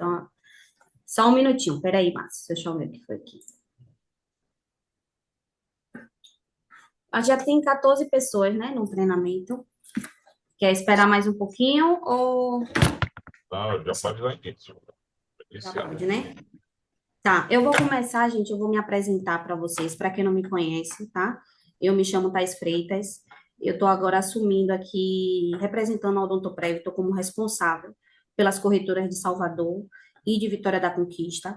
Então, só um minutinho. Peraí, Márcio, deixa eu ver o que foi aqui. Já tem 14 pessoas, né, no treinamento. Quer esperar mais um pouquinho ou Não, já pode dar início. já Iniciar. pode, né? Tá, eu vou começar, gente, eu vou me apresentar para vocês, para quem não me conhece, tá? Eu me chamo Thais Freitas, eu estou agora assumindo aqui, representando a Odontoprev, estou como responsável pelas corretoras de Salvador e de Vitória da Conquista.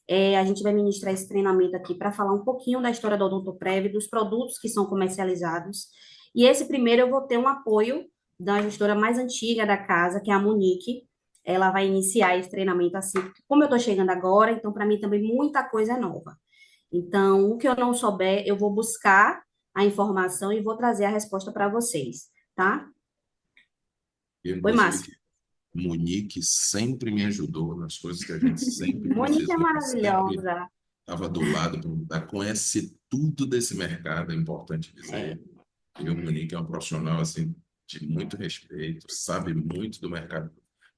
A gente vai ministrar esse treinamento aqui para falar um pouquinho da história da Odontoprev, dos produtos que são comercializados. E esse primeiro eu vou ter um apoio da gestora mais antiga da casa, que é a Monique. Ela vai iniciar esse treinamento assim, porque como eu estou chegando agora, então para mim também muita coisa é nova. Então, o que eu não souber, eu vou buscar a informação e vou trazer a resposta para vocês, tá? Eu Oi, vou dizer Márcio. que Monique sempre me ajudou nas coisas que a gente sempre Monique é precisou, sempre maravilhosa. estava do lado, conhece tudo desse mercado, é importante É, dizer. E o Monique é um profissional assim, de muito respeito, sabe muito do mercado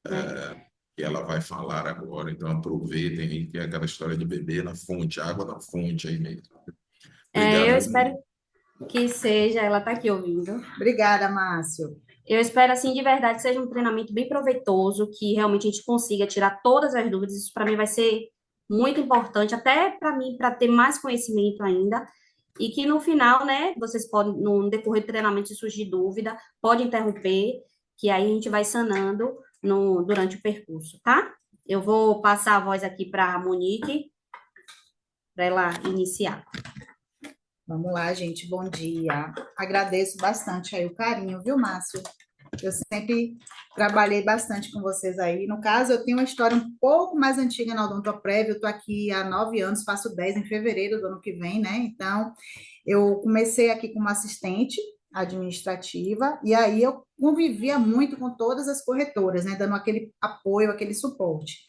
é. que ela vai falar agora, então aproveitem aí, que é aquela história de beber na fonte, água na fonte aí mesmo. Eu Obrigado, viu, espero Monique? que seja, ela está aqui ouvindo. Obrigada, Márcio. Eu espero, assim, de verdade, que seja um treinamento bem proveitoso, que realmente a gente consiga tirar todas as dúvidas. Isso para mim vai ser muito importante, até para mim, para ter mais conhecimento ainda. E que no final, né, vocês podem, no decorrer do treinamento, se surgir dúvida, pode interromper, que aí a gente vai sanando durante o percurso, tá? Eu vou passar a voz aqui para a Monique, para ela iniciar. Vamos lá, gente. Bom dia. Agradeço bastante aí o carinho, viu, Márcio? Eu sempre trabalhei bastante com vocês aí. No caso, eu tenho uma história um pouco mais antiga na Odontoprev. Eu estou aqui há 9 anos, faço 10 em fevereiro do ano que vem, né? Então, eu comecei aqui como assistente administrativa e aí eu convivia muito com todas as corretoras, né? Dando aquele apoio, aquele suporte.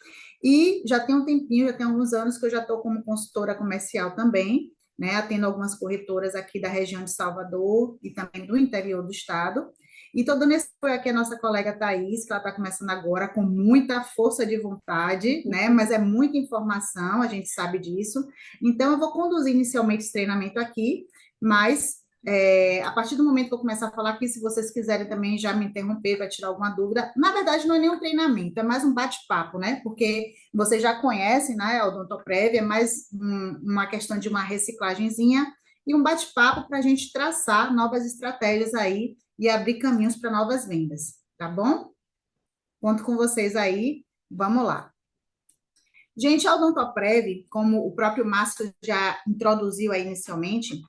E já tem um tempinho, já tem alguns anos que eu já estou como consultora comercial também, né? Atendo algumas corretoras aqui da região de Salvador e também do interior do estado. E estou dando esse apoio aqui a nossa colega Thaís, que ela está começando agora com muita força de vontade, né? Mas é muita informação, a gente sabe disso. Então, eu vou conduzir inicialmente esse treinamento aqui, mas a partir do momento que eu começar a falar aqui, se vocês quiserem também já me interromper para tirar alguma dúvida, na verdade não é nenhum treinamento, é mais um bate-papo, né? Porque vocês já conhecem, né, a Odontoprev, é mais uma questão de uma reciclagenzinha e um bate-papo para a gente traçar novas estratégias aí e abrir caminhos para novas vendas, tá bom? Conto com vocês aí, vamos lá. Gente, a Odontoprev, como o próprio Márcio já introduziu aí inicialmente,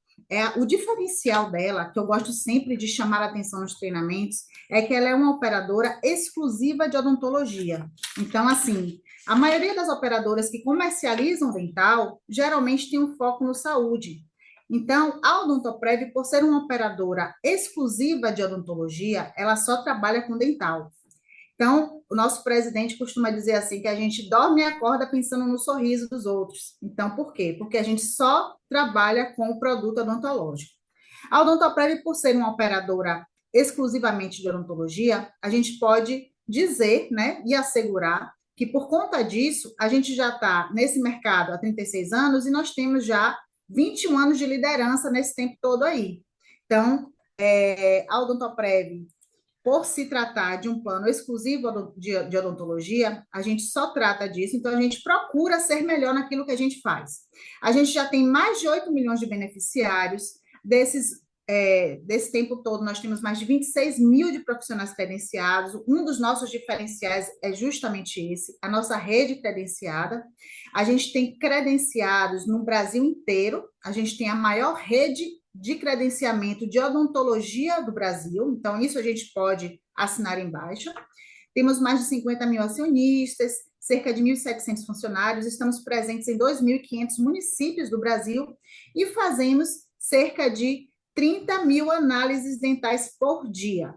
o diferencial dela, que eu gosto sempre de chamar a atenção nos treinamentos, é que ela é uma operadora exclusiva de odontologia. Então, assim, a maioria das operadoras que comercializam dental, geralmente tem um foco no saúde. Então, a Odontoprev, por ser uma operadora exclusiva de odontologia, ela só trabalha com dental. Então, o nosso presidente costuma dizer assim, que a gente dorme e acorda pensando no sorriso dos outros. Então, por quê? Porque a gente só trabalha com o produto odontológico. A Odontoprev, por ser uma operadora exclusivamente de odontologia, a gente pode dizer, né, e assegurar que por conta disso, a gente já está nesse mercado há 36 anos e nós temos já 21 anos de liderança nesse tempo todo aí. Então, a Odontoprev, por se tratar de um plano exclusivo de odontologia, a gente só trata disso, então a gente procura ser melhor naquilo que a gente faz. A gente já tem mais de 8 milhões de beneficiários, desse tempo todo nós temos mais de 26 mil de profissionais credenciados, um dos nossos diferenciais é justamente esse, a nossa rede credenciada. A gente tem credenciados no Brasil inteiro, a gente tem a maior rede de credenciamento de odontologia do Brasil, então isso a gente pode assinar embaixo. Temos mais de 50 mil acionistas, cerca de 1.700 funcionários, estamos presentes em 2.500 municípios do Brasil e fazemos cerca de 30 mil análises dentais por dia.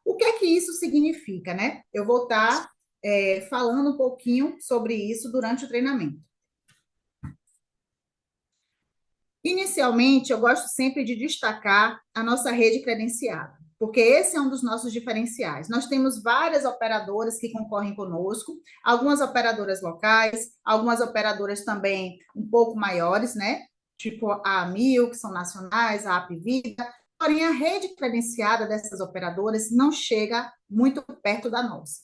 O que é que isso significa, né? Eu vou estar falando um pouquinho sobre isso durante o treinamento. Inicialmente, eu gosto sempre de destacar a nossa rede credenciada. porque esse é um dos nossos diferenciais. Nós temos várias operadoras que concorrem conosco, algumas operadoras locais, algumas operadoras também um pouco maiores, né? Tipo a Amil, que são nacionais, a Apvida, porém a rede credenciada dessas operadoras não chega muito perto da nossa.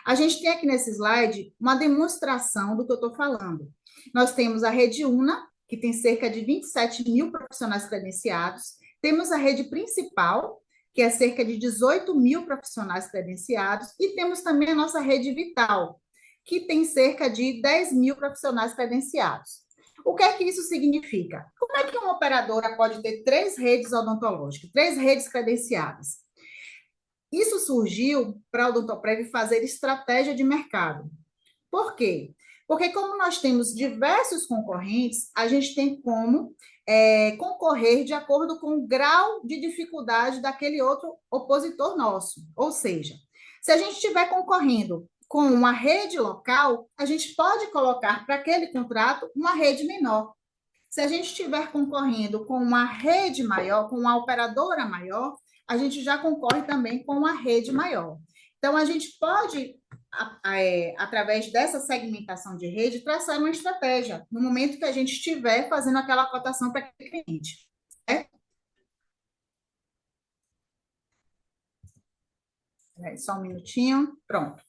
A gente tem aqui nesse slide uma demonstração do que eu estou falando. Nós temos a rede UNA, que tem cerca de 27 mil profissionais credenciados, temos a rede principal, que é cerca de 18 mil profissionais credenciados, e temos também a nossa rede Vital, que tem cerca de 10 mil profissionais credenciados. O que é que isso significa? Como é que uma operadora pode ter 3 redes odontológicas, 3 redes credenciadas? Isso surgiu para a Odontoprev fazer estratégia de mercado. Por quê? Porque como nós temos diversos concorrentes, a gente tem como concorrer de acordo com o grau de dificuldade daquele outro opositor nosso. Ou seja, se a gente estiver concorrendo com uma rede local, a gente pode colocar para aquele contrato uma rede menor. Se a gente estiver concorrendo com uma rede maior, com uma operadora maior, a gente já concorre também com uma rede maior. Então, a gente pode, através dessa segmentação de rede, traçar uma estratégia no momento que a gente estiver fazendo aquela cotação para aquele cliente. Certo? Só um minutinho. Pronto.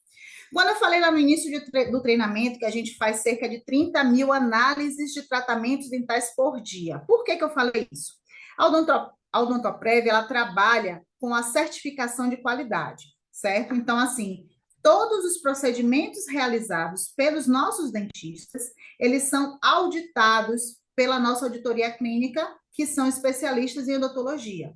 Quando eu falei lá no início do treinamento que a gente faz cerca de 30 mil análises de tratamentos dentais por dia. Por que eu falei isso? A Odontoprev, ela trabalha com a certificação de qualidade, certo? Então, assim, todos os procedimentos realizados pelos nossos dentistas, eles são auditados pela nossa auditoria clínica, que são especialistas em odontologia.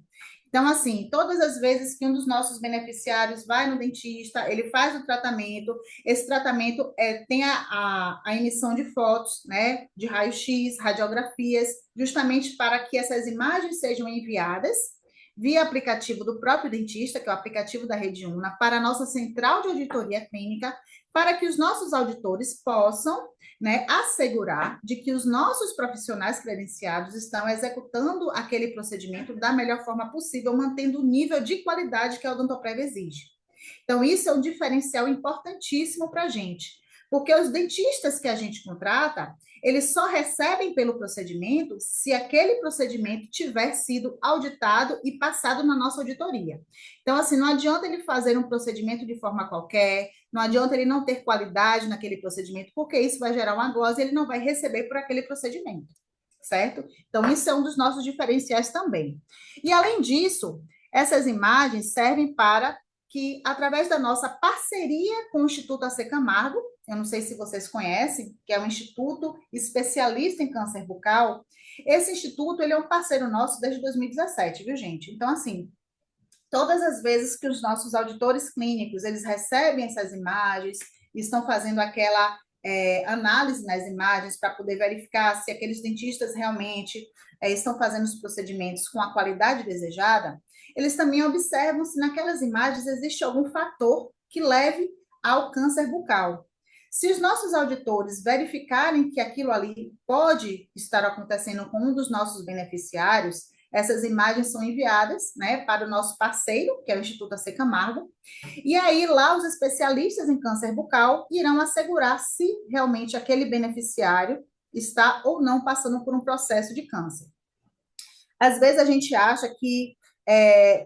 Então, assim, todas as vezes que um dos nossos beneficiários vai no dentista, ele faz o tratamento, esse tratamento tem a emissão de fotos, né, de raio-x, radiografias, justamente para que essas imagens sejam enviadas via aplicativo do próprio dentista, que é o aplicativo da Rede Una, para a nossa central de auditoria clínica, para que os nossos auditores possam, né, assegurar de que os nossos profissionais credenciados estão executando aquele procedimento da melhor forma possível, mantendo o nível de qualidade que a Odontoprev exige. Então, isso é um diferencial importantíssimo para a gente, porque os dentistas que a gente contrata, eles só recebem pelo procedimento se aquele procedimento tiver sido auditado e passado na nossa auditoria. Então, assim, não adianta ele fazer um procedimento de forma qualquer, não adianta ele não ter qualidade naquele procedimento, porque isso vai gerar uma glosa e ele não vai receber por aquele procedimento, certo? Então, isso é um dos nossos diferenciais também. E, além disso, essas imagens servem para que, através da nossa parceria com o Instituto AC Camargo, eu não sei se vocês conhecem, que é um instituto especialista em câncer bucal, esse instituto, ele é um parceiro nosso desde 2017, viu, gente? Então, assim, todas as vezes que os nossos auditores clínicos, eles recebem essas imagens, estão fazendo aquela análise nas imagens para poder verificar se aqueles dentistas realmente estão fazendo os procedimentos com a qualidade desejada, eles também observam se naquelas imagens existe algum fator que leve ao câncer bucal. Se os nossos auditores verificarem que aquilo ali pode estar acontecendo com um dos nossos beneficiários, essas imagens são enviadas, né, para o nosso parceiro, que é o Instituto AC Camargo, e aí lá os especialistas em câncer bucal irão assegurar se realmente aquele beneficiário está ou não passando por um processo de câncer. Às vezes a gente acha que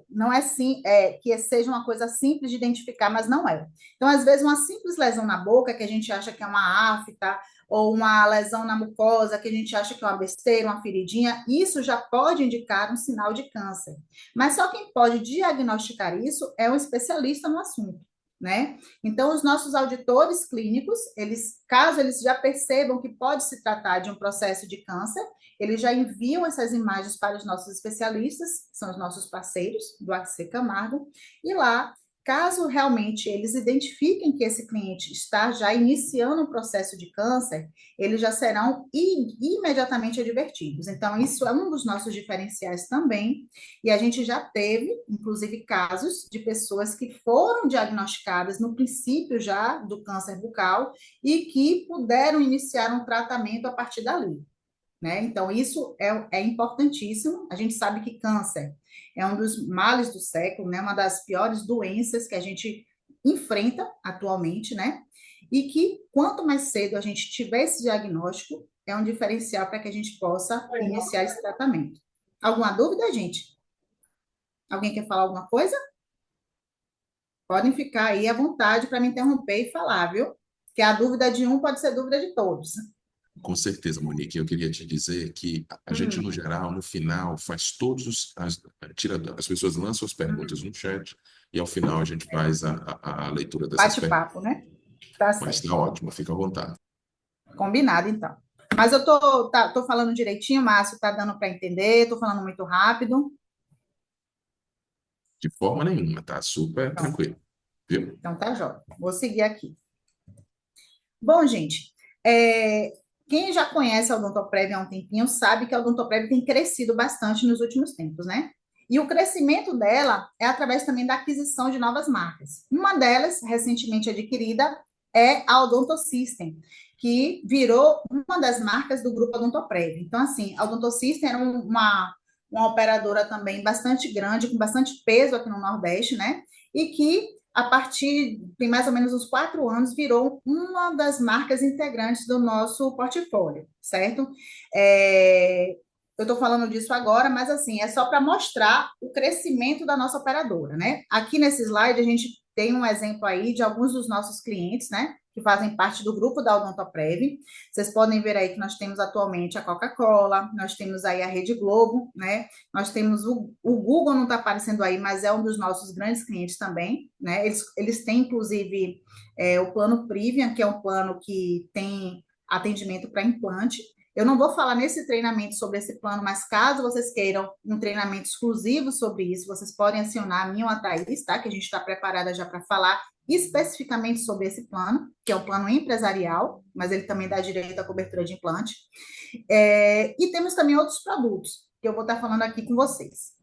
não é assim, que seja uma coisa simples de identificar, mas não é. Então, às vezes, uma simples lesão na boca, que a gente acha que é uma afta, ou uma lesão na mucosa, que a gente acha que é uma besteira, uma feridinha, isso já pode indicar um sinal de câncer. Mas só quem pode diagnosticar isso é um especialista no assunto, né? Então, os nossos auditores clínicos, caso eles já percebam que pode se tratar de um processo de câncer, eles já enviam essas imagens para os nossos especialistas, que são os nossos parceiros do AC Camargo, e lá, caso realmente eles identifiquem que esse cliente está já iniciando um processo de câncer, eles já serão imediatamente advertidos. Então, isso é um dos nossos diferenciais também, e a gente já teve, inclusive, casos de pessoas que foram diagnosticadas no princípio já do câncer bucal e que puderam iniciar um tratamento a partir dali. né? Então, isso é importantíssimo. A gente sabe que câncer é um dos males do século, né? Uma das piores doenças que a gente enfrenta atualmente, né? E que quanto mais cedo a gente tiver esse diagnóstico, é um diferencial para que a gente possa iniciar esse tratamento. Alguma dúvida, gente? Alguém quer falar alguma coisa? Podem ficar aí à vontade para me interromper e falar, viu? Que a dúvida de um pode ser dúvida de todos. Com certeza, Monique. Eu queria te dizer que a gente, no geral, no final, faz tira, as pessoas lançam as perguntas no chat e, ao final, a gente faz a leitura dessas perguntas. Bate-papo, né? Tá Mas certo. está ótimo, fica à vontade. Combinado, então. Mas eu tô falando direitinho, Márcio, tá dando para entender, tô falando muito rápido. De forma nenhuma, tá super Pronto, tranquilo. Viu? então tá jóia. Vou seguir aqui. Bom, gente, é, quem já conhece a Odontoprev há um tempinho sabe que a Odontoprev tem crescido bastante nos últimos tempos, né? E o crescimento dela é através também da aquisição de novas marcas. Uma delas, recentemente adquirida, é a Odontosystem, que virou uma das marcas do grupo Odontoprev. Então, assim, a Odontosystem era uma operadora também bastante grande, com bastante peso aqui no Nordeste, né? E que a partir de mais ou menos uns 4 anos, virou uma das marcas integrantes do nosso portfólio, certo? Eu estou falando disso agora, mas assim, é só para mostrar o crescimento da nossa operadora, né? Aqui nesse slide, a gente tem um exemplo aí de alguns dos nossos clientes, né? Que fazem parte do grupo da Odontoprev. Vocês podem ver aí que nós temos atualmente a Coca-Cola, nós temos aí a Rede Globo, né? Nós temos o Google, não está aparecendo aí, mas é um dos nossos grandes clientes também, né? Eles têm, inclusive, o plano Privian, que é um plano que tem atendimento para implante. Eu não vou falar nesse treinamento sobre esse plano, mas caso vocês queiram um treinamento exclusivo sobre isso, vocês podem acionar a minha ou a Thaís, tá? Que a gente está preparada já para falar especificamente sobre esse plano, que é o plano empresarial, mas ele também dá direito à cobertura de implante. E temos também outros produtos que eu vou estar falando aqui com vocês.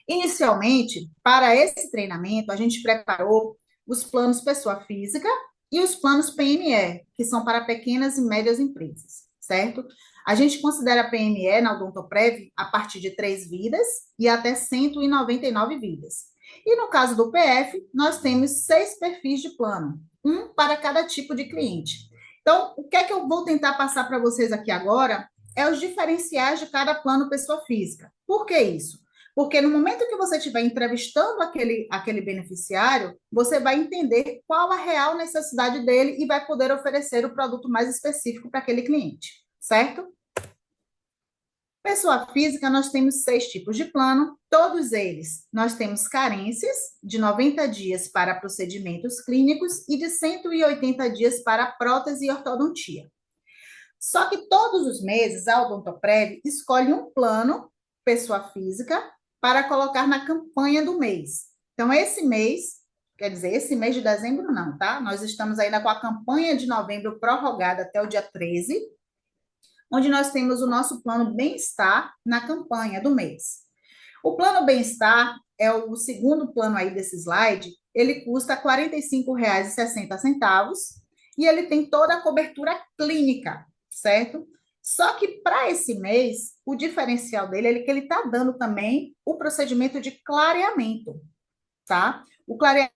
Inicialmente, para esse treinamento, a gente preparou os planos pessoa física e os planos PME, que são para pequenas e médias empresas, certo? A gente considera PME na Odontoprev a partir de 3 vidas e até 199 vidas. E no caso do PF, nós temos 6 perfis de plano, um para cada tipo de cliente. Então, o que é que eu vou tentar passar para vocês aqui agora é os diferenciais de cada plano pessoa física. Por que isso? Porque no momento que você estiver entrevistando aquele beneficiário, você vai entender qual a real necessidade dele e vai poder oferecer o produto mais específico para aquele cliente, certo? Pessoa física, nós temos 6 tipos de plano, todos eles nós temos carências de 90 dias para procedimentos clínicos e de 180 dias para prótese e ortodontia. Só que todos os meses a Odontoprev escolhe um plano, pessoa física, para colocar na campanha do mês. Então, esse mês, quer dizer, esse mês de dezembro não, tá? Nós estamos ainda com a campanha de novembro prorrogada até o dia 13, onde nós temos o nosso plano bem-estar na campanha do mês. O plano bem-estar é o segundo plano aí desse slide, ele custa R$ 45,60 e ele tem toda a cobertura clínica, certo? Só que para esse mês, o diferencial dele é que ele está dando também o procedimento de clareamento, tá? O clareamento.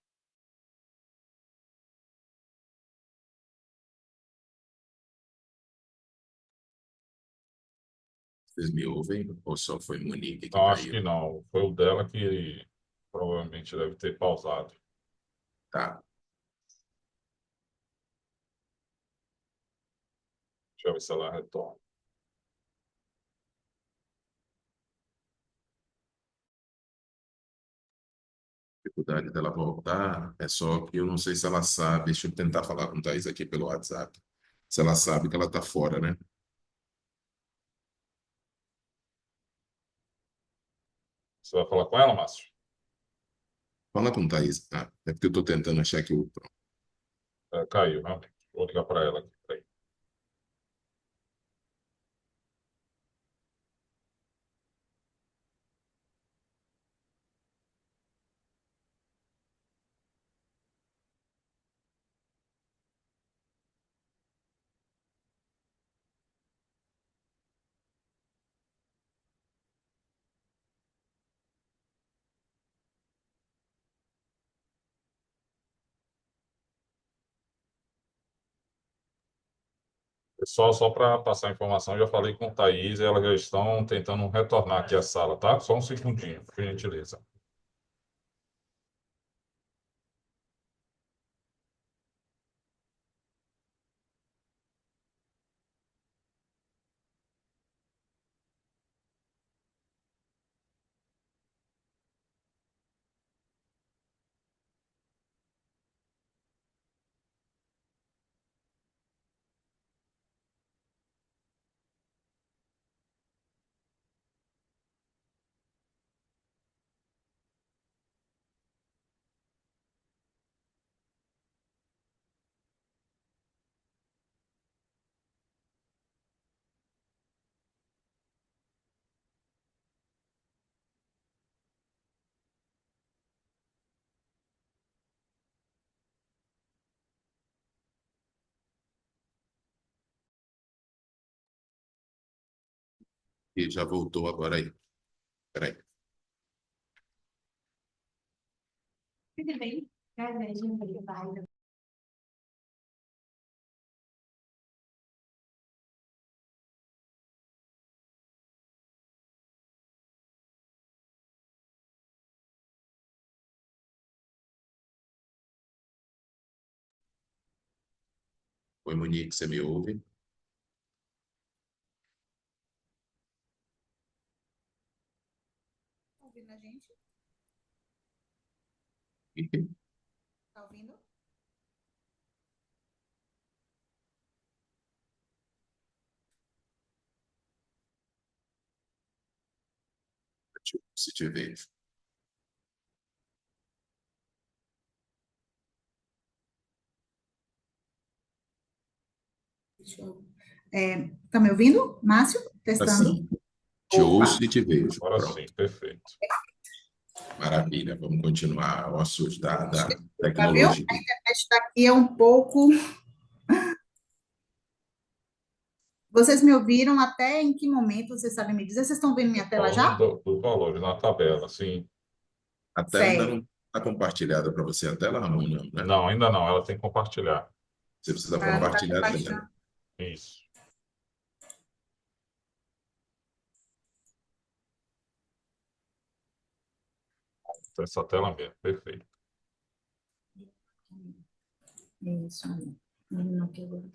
Vocês me ouvem ou só foi Monique que Não, acho caiu? que não. Foi o dela que provavelmente deve ter pausado. Tá. Deixa eu ver se ela retorna. Dificuldade dela voltar é só que eu não sei se ela sabe. Deixa eu tentar falar com a Thaís aqui pelo WhatsApp. Se ela sabe que ela está fora, né? Você vai falar com ela, Márcio? Fala com a Thaís. Ah, é porque eu estou tentando achar aqui o. Caiu, realmente. Vou ligar para ela aqui. Peraí. Só para passar a informação, já falei com o Thaís, e elas já estão tentando retornar aqui à sala, tá? Só um segundinho, por gentileza. E já voltou agora aí. Peraí. Tudo bem? Oi, Monique, você me ouve? Tá ouvindo a gente? Ih, Tá ouvindo? se te ver. Tá me ouvindo, Márcio? Testando. Assim, te Opa. ouço e te vejo. Agora Pronto, sim, perfeito. maravilha. Vamos continuar o assunto da Tá, viu? tecnologia. A internet está aqui é um pouco. Vocês me ouviram até em que momento? Vocês sabem me dizer? Vocês estão vendo minha tela Falando já? do valor na tabela, sim. A tela ainda Certo. não está compartilhada para você, a tela, Ramon, não, né? Não, ainda não, ela tem que compartilhar. Você precisa Ah, não está compartilhar a tela. compartilhando. Isso. Essa tela mesmo, perfeito. Isso, aí. Não pegou.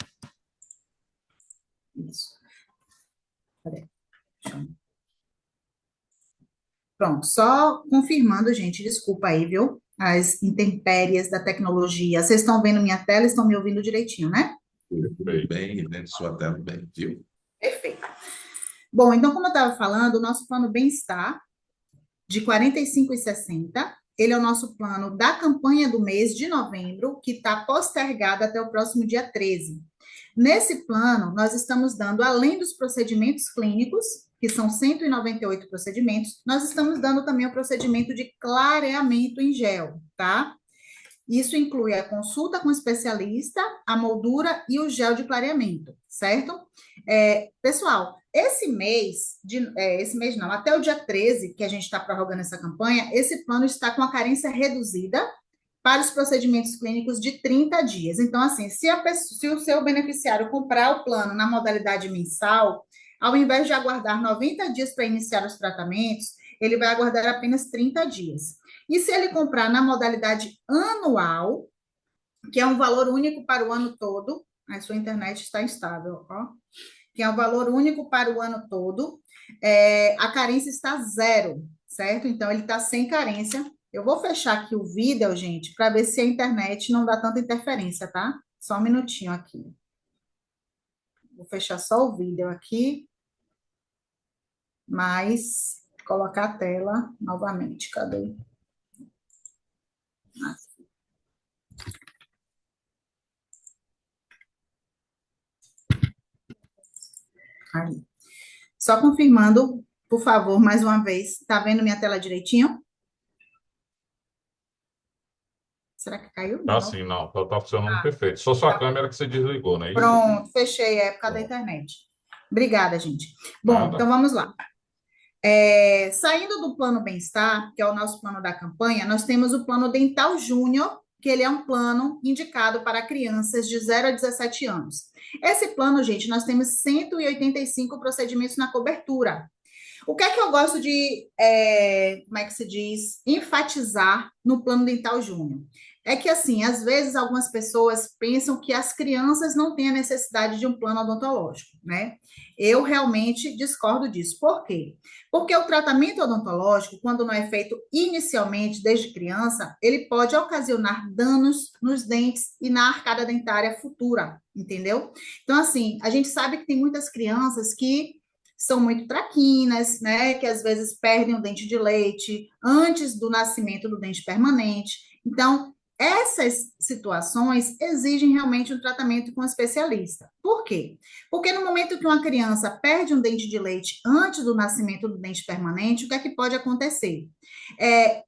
Isso. Peraí. Deixa eu- Pronto, só confirmando, gente, desculpa aí, viu? As intempéries da tecnologia. Vocês estão vendo minha tela e estão me ouvindo direitinho, né? Tudo Perfeito. bem, né? Sua tela bem, viu? Perfeito. Bom, então, como eu estava falando, o nosso plano bem-estar de 45,60, ele é o nosso plano da campanha do mês de novembro, que está postergado até o próximo dia 13. Nesse plano, nós estamos dando, além dos procedimentos clínicos, que são 198 procedimentos, nós estamos dando também o procedimento de clareamento em gel, tá? Isso inclui a consulta com o especialista, a moldura e o gel de clareamento, certo? Pessoal, esse mês não, até o dia 13, que a gente está prorrogando essa campanha, esse plano está com a carência reduzida para os procedimentos clínicos de 30 dias. Então, assim, se o seu beneficiário comprar o plano na modalidade mensal, ao invés de aguardar 90 dias para iniciar os tratamentos, ele vai aguardar apenas 30 dias. E se ele comprar na modalidade anual, que é um valor único para o ano todo, a sua internet está instável, ó, que é um valor único para o ano todo, a carência está zero, certo? Então, ele está sem carência. Eu vou fechar aqui o vídeo, gente, para ver se a internet não dá tanta interferência, tá? Só um minutinho aqui. Vou fechar só o vídeo aqui, mas colocar a tela novamente. Cadê? Aí. Só confirmando, por favor, mais uma vez. Tá vendo minha tela direitinho? Será que caiu? Ah, Não. sim, não, tá funcionando Ah, perfeito. Só sua tá. câmera que você desligou, não é isso? Pronto, fechei, é por causa da Pronto. internet. Obrigada, gente. Bom, Nada. então vamos lá. Saindo do plano bem-estar, que é o nosso plano da campanha, nós temos o plano dental júnior, que ele é um plano indicado para crianças de 0 a 17 anos. Esse plano, gente, nós temos 185 procedimentos na cobertura. O que é que eu gosto de, como é que se diz, enfatizar no Plano Dental Júnior? É que, assim, às vezes algumas pessoas pensam que as crianças não têm a necessidade de um plano odontológico, né? Eu realmente discordo disso. Por quê? Porque o tratamento odontológico, quando não é feito inicialmente, desde criança, ele pode ocasionar danos nos dentes e na arcada dentária futura, entendeu? Então, assim, a gente sabe que tem muitas crianças que são muito traquinas, né? Que às vezes perdem o dente de leite antes do nascimento do dente permanente. Então, essas situações exigem realmente um tratamento com um especialista. Por quê? Porque no momento que uma criança perde um dente de leite antes do nascimento do dente permanente, o que é que pode acontecer?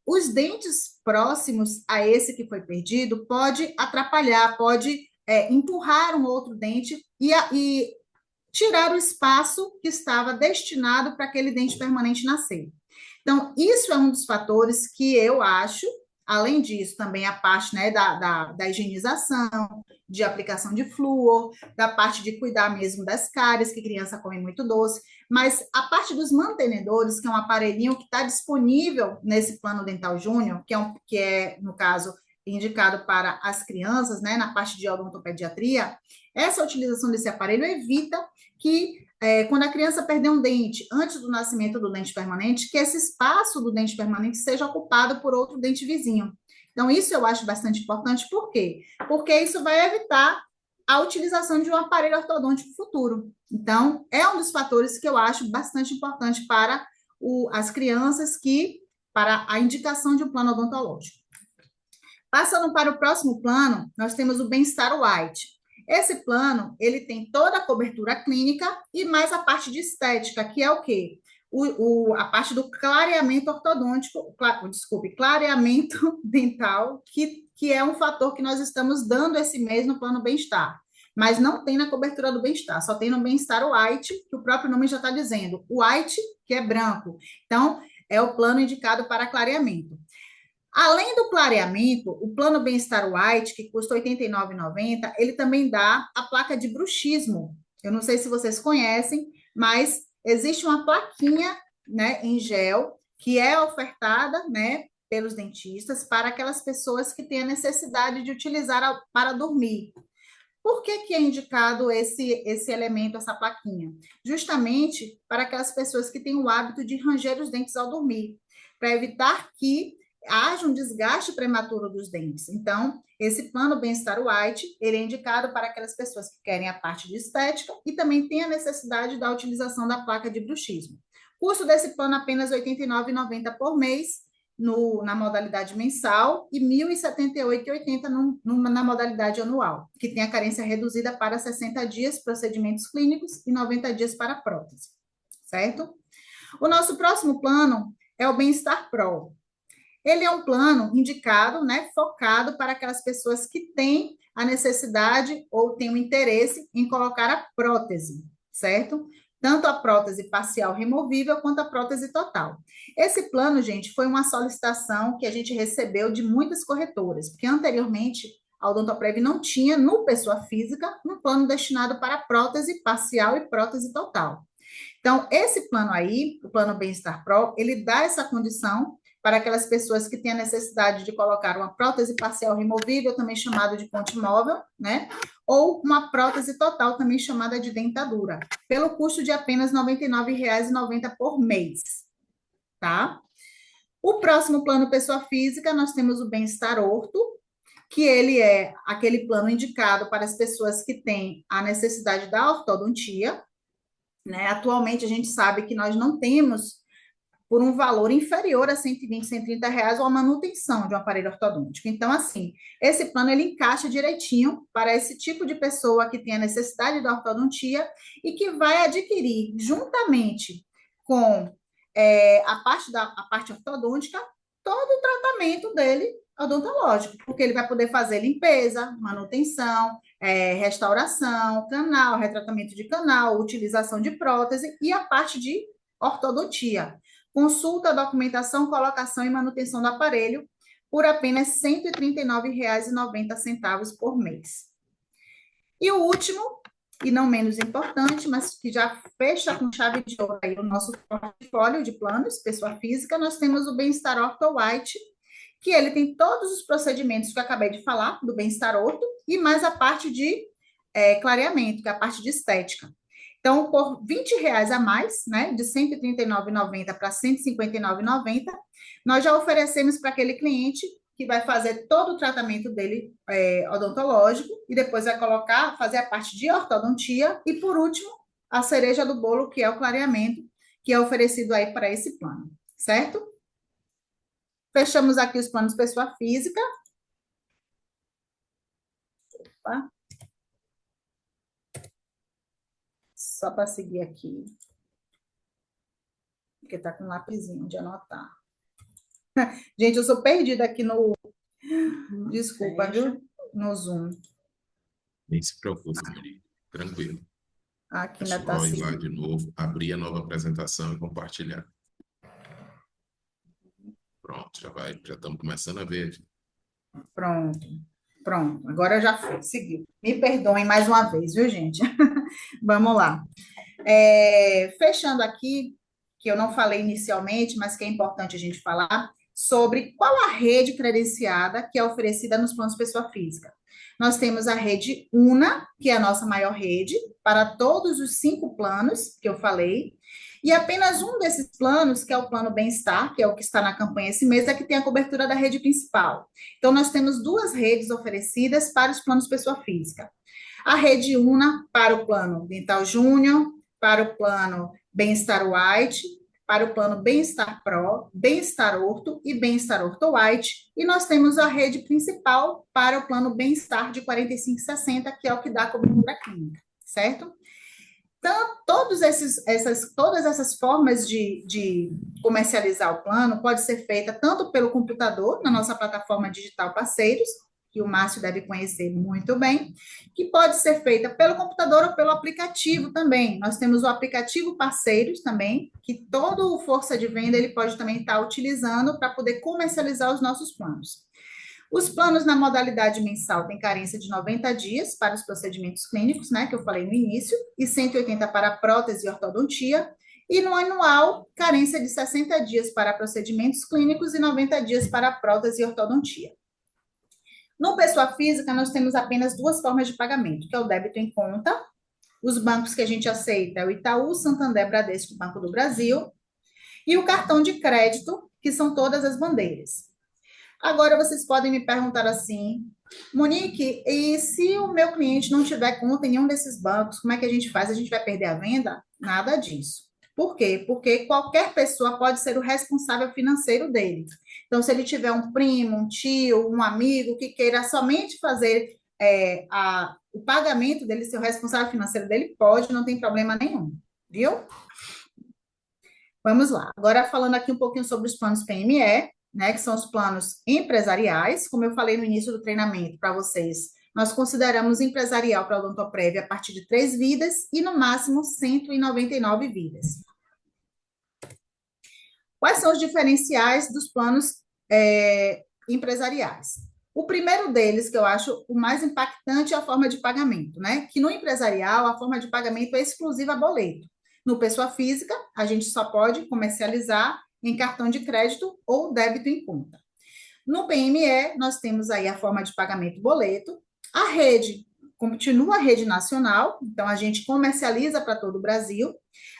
Os dentes próximos a esse que foi perdido pode atrapalhar, pode empurrar um outro dente e tirar o espaço que estava destinado para aquele dente permanente nascer. Então, isso é um dos fatores que eu acho, além disso, também a parte, né, da higienização, de aplicação de flúor, da parte de cuidar mesmo das cáries, que criança come muito doce, mas a parte dos mantenedores, que é um aparelhinho que está disponível nesse Plano Dental Júnior, que é, no caso, indicado para as crianças, né, na parte de odontopediatria, essa utilização desse aparelho evita que, quando a criança perder um dente antes do nascimento do dente permanente, que esse espaço do dente permanente seja ocupado por outro dente vizinho. Então, isso eu acho bastante importante. Por quê? Porque isso vai evitar a utilização de um aparelho ortodôntico futuro. Então, é um dos fatores que eu acho bastante importante para as crianças para a indicação de um plano odontológico. Passando para o próximo plano, nós temos o Bem-Estar White. Esse plano, ele tem toda a cobertura clínica e mais a parte de estética, que é o quê? A parte do clareamento ortodôntico, clareamento dental, que é um fator que nós estamos dando esse mês no plano Bem-Estar. Mas não tem na cobertura do Bem-Estar, só tem no Bem-Estar White, que o próprio nome já está dizendo. White, que é branco. Então, é o plano indicado para clareamento. Além do clareamento, o Plano Bem-Estar White, que custa R$ 89,90, ele também dá a placa de bruxismo. Eu não sei se vocês conhecem, mas existe uma plaquinha, né, em gel que é ofertada, né, pelos dentistas para aquelas pessoas que têm a necessidade de utilizar para dormir. Por que é indicado esse elemento, essa plaquinha? Justamente para aquelas pessoas que têm o hábito de ranger os dentes ao dormir, para evitar que haja um desgaste prematuro dos dentes. Então, esse plano Bem-Estar White, ele é indicado para aquelas pessoas que querem a parte de estética e também tem a necessidade da utilização da placa de bruxismo. O custo desse plano é apenas R$ 89,90 por mês, na modalidade mensal, e R$ 1.078,80 na modalidade anual, que tem a carência reduzida para 60 dias, procedimentos clínicos, e 90 dias para prótese, certo? O nosso próximo plano é o Bem-Estar Pro. Ele é um plano indicado, né, focado para aquelas pessoas que têm a necessidade ou têm o interesse em colocar a prótese, certo? Tanto a prótese parcial removível quanto a prótese total. Esse plano, gente, foi uma solicitação que a gente recebeu de muitas corretoras, porque anteriormente a Odontoprev não tinha, no pessoa física, um plano destinado para prótese parcial e prótese total. Então, esse plano aí, o plano Bem-Estar Pro, ele dá essa condição para aquelas pessoas que têm a necessidade de colocar uma prótese parcial removível, também chamada de ponte móvel, né? Ou uma prótese total, também chamada de dentadura, pelo custo de apenas R$ 99,90 por mês, tá? O próximo plano pessoa física, nós temos o Bem-Estar Orto, que ele é aquele plano indicado para as pessoas que têm a necessidade da ortodontia, né? Atualmente, a gente sabe que nós não temos por um valor inferior a 120, 130 reais, ou a manutenção de um aparelho ortodôntico. Então, assim, esse plano, ele encaixa direitinho para esse tipo de pessoa que tem a necessidade da ortodontia e que vai adquirir, juntamente com a parte ortodôntica, todo o tratamento dele odontológico, porque ele vai poder fazer limpeza, manutenção, restauração, canal, retratamento de canal, utilização de prótese e a parte de ortodontia. Consulta, documentação, colocação e manutenção do aparelho por apenas R$ 139,90 por mês. E o último, e não menos importante, mas que já fecha com chave de ouro aí o nosso portfólio de planos, pessoa física, nós temos o Bem-Estar Ortho White, que ele tem todos os procedimentos que eu acabei de falar, do bem-estar orto, e mais a parte de clareamento, que é a parte de estética. Então, por R$ 20 a mais, né, de R$ 139,90 para R$ 159,90, nós já oferecemos para aquele cliente que vai fazer todo o tratamento dele odontológico e depois vai fazer a parte de ortodontia e, por último, a cereja do bolo, que é o clareamento, que é oferecido aí para esse plano, certo? Fechamos aqui os planos pessoa física. Opa. Só para seguir aqui. Porque está com um lapisinho de anotar. Gente, eu sou perdida aqui no... Desculpa, viu? No Zoom. Nem se preocupe, Monique. Tranquilo. Aqui É ainda está só ir lá assim. de novo, abrir a nova apresentação e compartilhar. Pronto, já estamos começando a ver. Pronto. Pronto. Agora já foi. Seguiu. Me perdoem mais uma vez, viu, gente? Vamos lá. Fechando aqui, que eu não falei inicialmente, mas que é importante a gente falar, sobre qual a rede credenciada que é oferecida nos planos pessoa física. Nós temos a rede UNA, que é a nossa maior rede, para todos os 5 planos que eu falei, e apenas um desses planos, que é o plano Bem-Estar, que é o que está na campanha esse mês, é que tem a cobertura da rede principal. Então, nós temos 2 redes oferecidas para os planos pessoa física. A rede UNA para o plano Dental Júnior, para o plano Bem-Estar White, para o plano Bem-Estar Pro, Bem-Estar Orto e Bem-Estar Orto White. E nós temos a rede principal para o plano Bem-Estar de 45,60, que é o que dá a cobertura clínica, certo? Então, todas essas formas de comercializar o plano pode ser feita tanto pelo computador, na nossa plataforma digital Parceiros, que o Márcio deve conhecer muito bem, que pode ser feita pelo computador ou pelo aplicativo também. Nós temos o aplicativo Parceiros também, que todo o força de venda ele pode também estar utilizando para poder comercializar os nossos planos. Os planos na modalidade mensal têm carência de 90 dias para os procedimentos clínicos, né, que eu falei no início, e 180 para prótese e ortodontia, e no anual, carência de 60 dias para procedimentos clínicos e 90 dias para prótese e ortodontia. No pessoa física, nós temos apenas 2 formas de pagamento, que é o débito em conta, os bancos que a gente aceita é o Itaú, Santander, Bradesco, Banco do Brasil, e o cartão de crédito, que são todas as bandeiras. Agora, vocês podem me perguntar assim, Monique, e se o meu cliente não tiver conta em nenhum desses bancos, como é que a gente faz? A gente vai perder a venda? Nada disso. Por quê? Porque qualquer pessoa pode ser o responsável financeiro dele. Então, se ele tiver um primo, um tio, um amigo que queira somente fazer o pagamento dele, ser o responsável financeiro dele, pode, não tem problema nenhum, viu? Vamos lá. Agora, falando aqui um pouquinho sobre os planos PME, né, que são os planos empresariais, como eu falei no início do treinamento para vocês, nós consideramos empresarial para a Odontoprev a partir de 3 vidas e, no máximo, 199 vidas. Quais são os diferenciais dos planos empresariais? O primeiro deles, que eu acho o mais impactante, é a forma de pagamento, né? Que no empresarial, a forma de pagamento é exclusiva a boleto. No pessoa física, a gente só pode comercializar em cartão de crédito ou débito em conta. No PME, nós temos aí a forma de pagamento boleto. A rede continua a rede nacional, então a gente comercializa para todo o Brasil.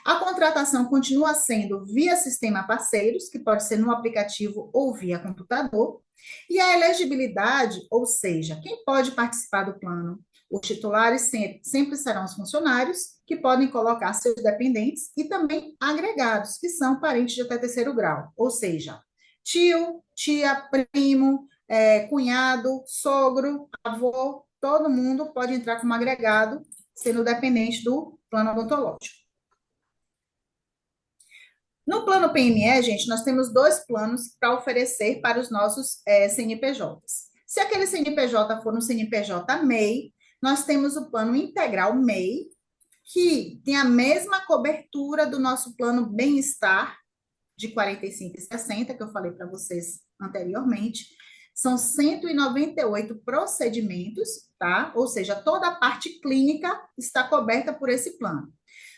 A contratação continua sendo via sistema parceiros, que pode ser no aplicativo ou via computador. E a elegibilidade, ou seja, quem pode participar do plano? Os titulares sempre serão os funcionários, que podem colocar seus dependentes, e também agregados, que são parentes de até 3º grau, ou seja, tio, tia, primo, cunhado, sogro, avô, todo mundo pode entrar como agregado, sendo dependente do plano odontológico. No plano PME, gente, nós temos 2 planos para oferecer para os nossos CNPJs. Se aquele CNPJ for um CNPJ MEI, nós temos o plano integral MEI, que tem a mesma cobertura do nosso plano Bem-Estar, de 45,60, que eu falei para vocês anteriormente. são 198 procedimentos, tá? Ou seja, toda a parte clínica está coberta por esse plano.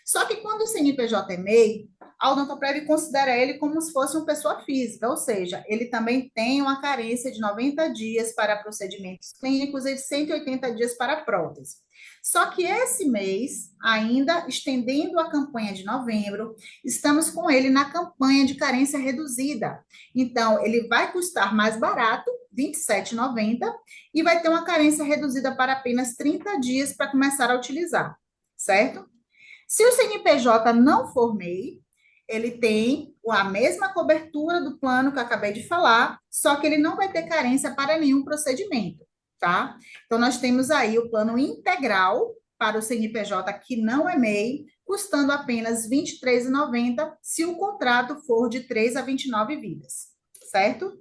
Só que quando o CNPJ é MEI, a Odontoprev considera ele como se fosse uma pessoa física, ou seja, ele também tem uma carência de 90 dias para procedimentos clínicos e de 180 dias para prótese. Só que esse mês, ainda estendendo a campanha de novembro, estamos com ele na campanha de carência reduzida. Então, ele vai custar mais barato, R$ 27,90, e vai ter uma carência reduzida para apenas 30 dias para começar a utilizar, certo? Se o CNPJ não for MEI, ele tem a mesma cobertura do plano que eu acabei de falar, só que ele não vai ter carência para nenhum procedimento, tá? Então, nós temos aí o plano integral para o CNPJ que não é MEI, custando apenas R$ 23,90 se o contrato for de 3 a 29 vidas, certo?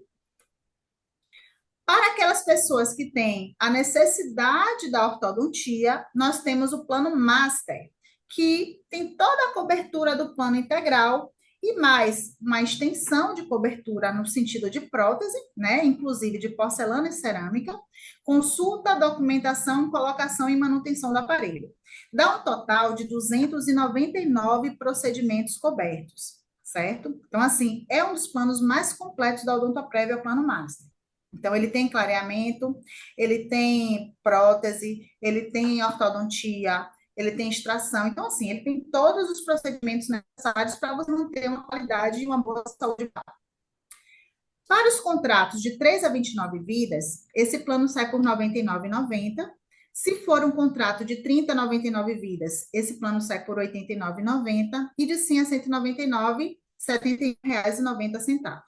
Para aquelas pessoas que têm a necessidade da ortodontia, nós temos o plano Master, que tem toda a cobertura do plano integral e mais uma extensão de cobertura no sentido de prótese, né, inclusive de porcelana e cerâmica, consulta, documentação, colocação e manutenção do aparelho. Dá um total de 299 procedimentos cobertos, certo? Então, assim, é um dos planos mais completos da Odontoprev, é o plano Master. Então, ele tem clareamento, ele tem prótese, ele tem ortodontia, ele tem extração. Então, assim, ele tem todos os procedimentos necessários para você manter uma qualidade e uma boa saúde. Para os contratos de 3 a 29 vidas, esse plano sai por R$ 99,90. Se for um contrato de 30 a 99 vidas, esse plano sai por R$ 89,90. E de 100 a 199, R$ 71,90,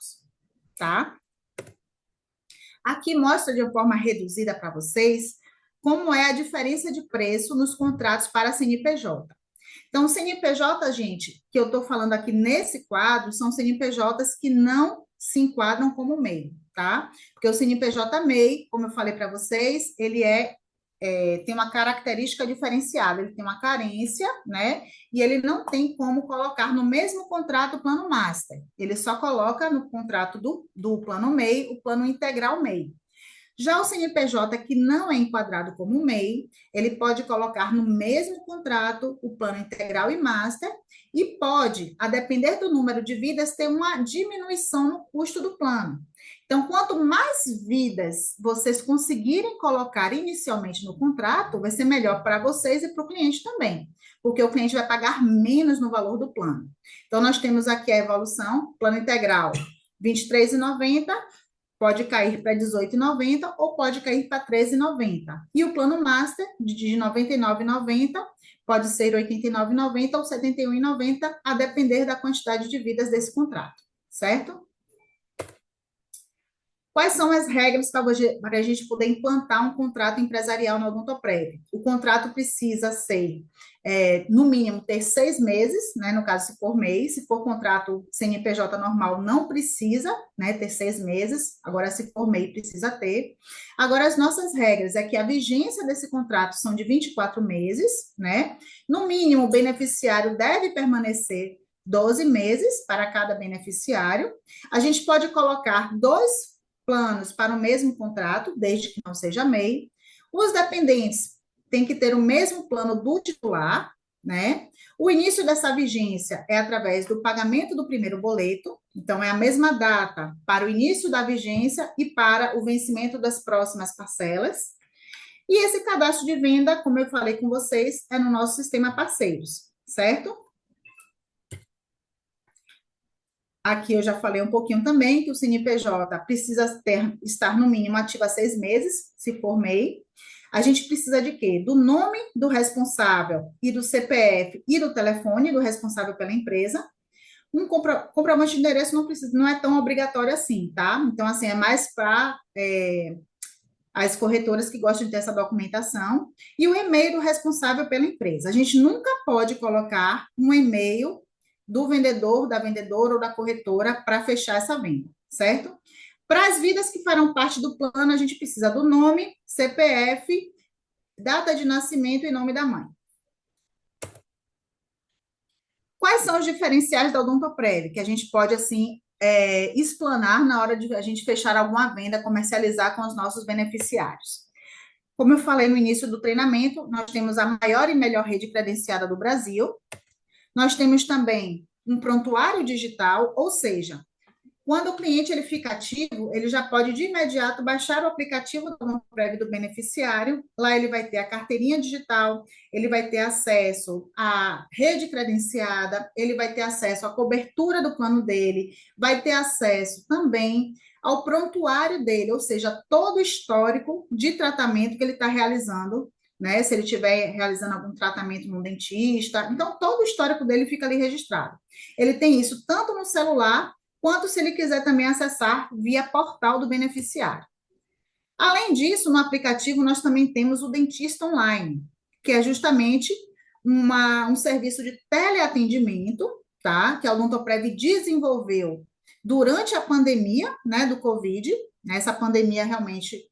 tá? Aqui mostra de uma forma reduzida para vocês como é a diferença de preço nos contratos para CNPJ. Então, CNPJ, gente, que eu estou falando aqui nesse quadro, são CNPJs que não se enquadram como MEI, tá? Porque o CNPJ MEI, como eu falei para vocês, ele tem uma característica diferenciada, ele tem uma carência, né? E ele não tem como colocar no mesmo contrato o plano Master. Ele só coloca no contrato do plano MEI, o plano integral MEI. Já o CNPJ que não é enquadrado como MEI, ele pode colocar no mesmo contrato o plano integral e master e pode, a depender do número de vidas, ter uma diminuição no custo do plano. Então, quanto mais vidas vocês conseguirem colocar inicialmente no contrato, vai ser melhor para vocês e para o cliente também, porque o cliente vai pagar menos no valor do plano. Então, nós temos aqui a evolução, plano integral, R$ 23,90, pode cair para R$ 18,90 ou pode cair para R$ 13,90. E o plano Master, de R$ 99,90, pode ser R$ 89,90 ou R$ 71,90, a depender da quantidade de vidas desse contrato, certo? Quais são as regras para a gente poder implantar um contrato empresarial na Odontoprev? O contrato precisa ser, no mínimo, ter 6 meses, né? No caso, se for MEI. Se for contrato CNPJ normal, não precisa, né, ter 6 meses. Agora, se for MEI, precisa ter. Agora, as nossas regras é que a vigência desse contrato são de 24 meses, né? No mínimo, o beneficiário deve permanecer 12 meses para cada beneficiário. A gente pode colocar 2 planos para o mesmo contrato, desde que não seja MEI. Os dependentes têm que ter o mesmo plano do titular, né? O início dessa vigência é através do pagamento do primeiro boleto, então é a mesma data para o início da vigência e para o vencimento das próximas parcelas. E esse cadastro de venda, como eu falei com vocês, é no nosso sistema parceiros, certo? Aqui eu já falei um pouquinho também que o CNPJ precisa estar no mínimo ativo há 6 meses, se for MEI. A gente precisa de quê? Do nome do responsável e do CPF e do telefone do responsável pela empresa. Um comprovante de endereço não é tão obrigatório assim, tá? Então, assim, é mais para as corretoras que gostam de ter essa documentação. E o e-mail do responsável pela empresa. A gente nunca pode colocar um e-mail do vendedor, da vendedora ou da corretora para fechar essa venda, certo? Para as vidas que farão parte do plano, a gente precisa do nome, CPF, data de nascimento e nome da mãe. Quais são os diferenciais da Odontoprev? Que a gente pode, assim, explanar na hora de a gente fechar alguma venda, comercializar com os nossos beneficiários. Como eu falei no início do treinamento, nós temos a maior e melhor rede credenciada do Brasil. Nós temos também um prontuário digital, ou seja, quando o cliente ele fica ativo, ele já pode de imediato baixar o aplicativo do Odontoprev do beneficiário. Lá ele vai ter a carteirinha digital, ele vai ter acesso à rede credenciada, ele vai ter acesso à cobertura do plano dele, vai ter acesso também ao prontuário dele, ou seja, todo o histórico de tratamento que ele está realizando, né? Se ele estiver realizando algum tratamento no dentista, então todo o histórico dele fica ali registrado. Ele tem isso tanto no celular, quanto se ele quiser também acessar via portal do beneficiário. Além disso, no aplicativo nós também temos o Dentista Online, que é justamente um serviço de teleatendimento, tá? Que a Odontoprev desenvolveu durante a pandemia, né, do Covid. Essa pandemia realmente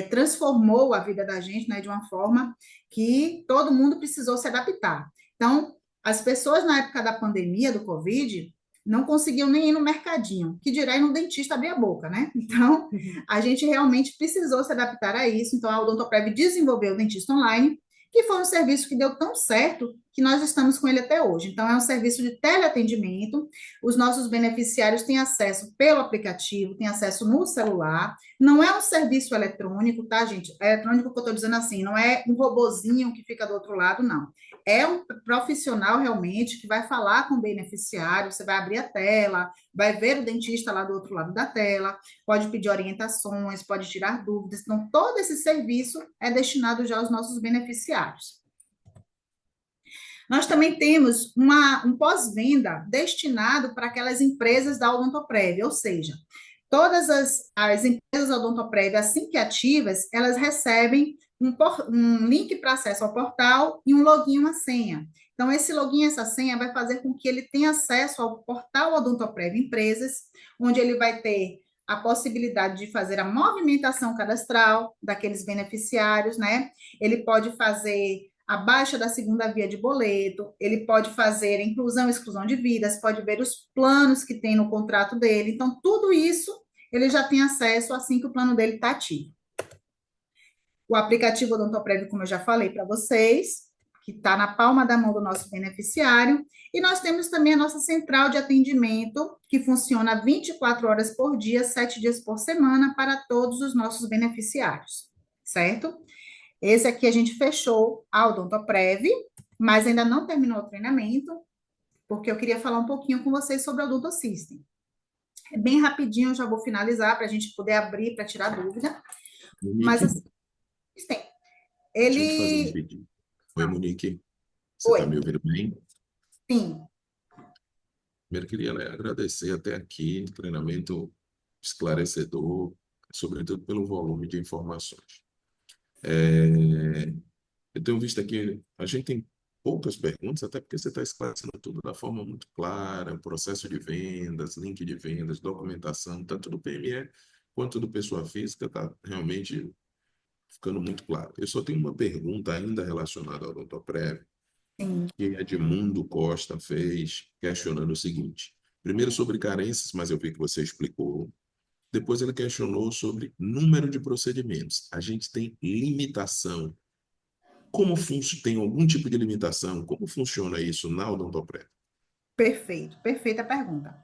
transformou a vida da gente, né, de uma forma que todo mundo precisou se adaptar. Então, as pessoas na época da pandemia do Covid não conseguiam nem ir no mercadinho, que dirá ir no dentista abrir a boca, né? Então, a gente realmente precisou se adaptar a isso. Então, a Odontoprev desenvolveu o Dentista Online, que foi um serviço que deu tão certo que nós estamos com ele até hoje. Então, é um serviço de teleatendimento, os nossos beneficiários têm acesso pelo aplicativo, têm acesso no celular, não é um serviço eletrônico, tá, gente? É eletrônico que eu estou dizendo assim, não é um robozinho que fica do outro lado, não. É um profissional realmente que vai falar com o beneficiário, você vai abrir a tela, vai ver o dentista lá do outro lado da tela, pode pedir orientações, pode tirar dúvidas. Então, todo esse serviço é destinado já aos nossos beneficiários. Nós também temos um pós-venda destinado para aquelas empresas da Odontoprev, ou seja, todas as empresas da Odontoprev, assim que ativas, elas recebem um link para acesso ao portal e um login e uma senha. Então, esse login e essa senha vai fazer com que ele tenha acesso ao portal Odontoprev Empresas, onde ele vai ter a possibilidade de fazer a movimentação cadastral daqueles beneficiários, né? Ele pode fazer a baixa da segunda via de boleto, ele pode fazer a inclusão e exclusão de vidas, pode ver os planos que tem no contrato dele. Então, tudo isso ele já tem acesso assim que o plano dele está ativo. O aplicativo Odontoprev, como eu já falei para vocês, que está na palma da mão do nosso beneficiário. E nós temos também a nossa central de atendimento, que funciona 24 horas por dia, 7 dias por semana, para todos os nossos beneficiários, certo? Esse aqui a gente fechou a Odontoprev, mas ainda não terminou o treinamento, porque eu queria falar um pouquinho com vocês sobre o Odonto System. É bem rapidinho, eu já vou finalizar para a gente poder abrir para tirar dúvida. Monique, Mas assim, tem. deixa eu te fazer um Ele. pedido. Oi, Monique. Você Oi, está me ouvindo bem? sim. Primeiro, queria, né, agradecer até aqui, treinamento esclarecedor, sobretudo pelo volume de informações. É, eu tenho visto aqui, a gente tem poucas perguntas, até porque você está esclarecendo tudo da forma muito clara, processo de vendas, link de vendas, documentação, tanto do PME quanto do pessoa física, está realmente ficando muito claro. Eu só tenho uma pergunta ainda relacionada ao Odontoprev, Sim. que Edmundo Costa fez, questionando o seguinte: primeiro sobre carências, mas eu vi que você explicou. Depois ele questionou sobre número de procedimentos. A gente tem limitação. Tem algum tipo de limitação? Como funciona isso na Odontoprev? Perfeito, perfeita pergunta.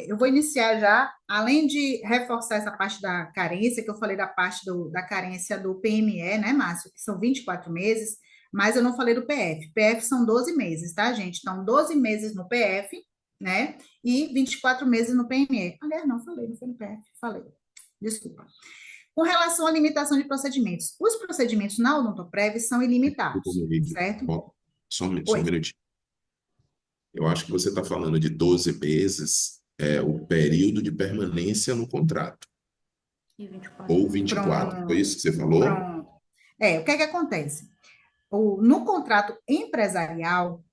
Eu vou iniciar já, além de reforçar essa parte da carência, que eu falei da parte da carência do PME, né, Márcio, que são 24 meses, mas eu não falei do PF. PF são 12 meses, tá, gente? Então, 12 meses no PF, né, e 24 meses no PME. Aliás, não falei, não foi no PF, falei. Desculpa. Com relação à limitação de procedimentos, os procedimentos na Odontoprev são Desculpa, ilimitados, Monique. certo? Ó, só um Oi. minutinho. Eu acho que você está falando de 12 meses, o período de permanência no contrato, E 24 ou meses. 24. Foi Pronto, isso que você falou? pronto. O que é que acontece? No contrato empresarial,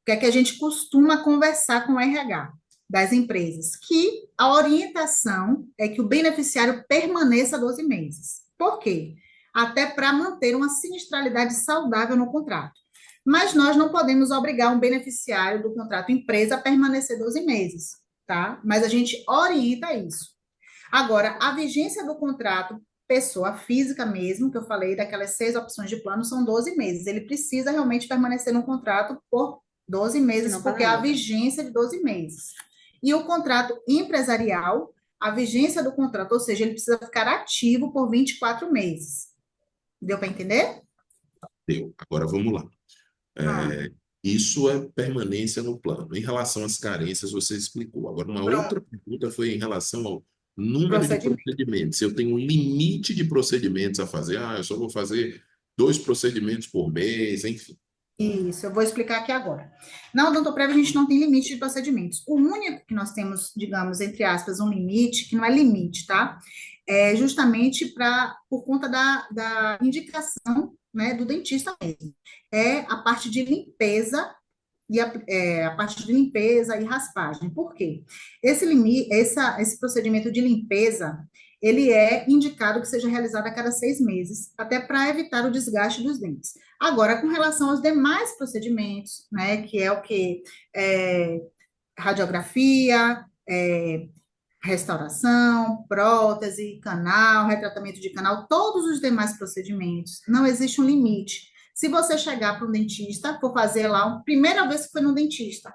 o que é que a gente costuma conversar com o RH das empresas? Que a orientação é que o beneficiário permaneça 12 meses. Por quê? Até para manter uma sinistralidade saudável no contrato. Mas nós não podemos obrigar um beneficiário do contrato empresa a permanecer 12 meses, tá? Mas a gente orienta isso. Agora, a vigência do contrato, pessoa física mesmo, que eu falei, daquelas 6 opções de plano, são 12 meses. Ele precisa realmente permanecer no contrato por 12 meses, Senão porque há a paralisa. vigência de 12 meses. E o contrato empresarial, a vigência do contrato, ou seja, ele precisa ficar ativo por 24 meses. Deu para entender? Deu. Agora vamos lá. Ah, Isso é permanência no plano. Em relação às carências, você explicou. Agora, uma pronto. outra pergunta foi em relação ao número de Procedimento. procedimentos. Se eu tenho um limite de procedimentos a fazer, eu só vou fazer 2 procedimentos por mês, enfim. Isso, eu vou explicar aqui agora. Na Odontoprev, a gente não tem limite de procedimentos. O único que nós temos, digamos, entre aspas, um limite, que não é limite, tá? É justamente por conta da indicação, né, do dentista mesmo. É a parte de limpeza a parte de limpeza e raspagem. Por quê? Esse procedimento de limpeza, ele é indicado que seja realizado a cada 6 meses, até para evitar o desgaste dos dentes. Agora, com relação aos demais procedimentos, né, que é o que? Radiografia, restauração, prótese, canal, retratamento de canal, todos os demais procedimentos, não existe um limite. Se você chegar para um dentista, for fazer lá, primeira vez que foi no dentista,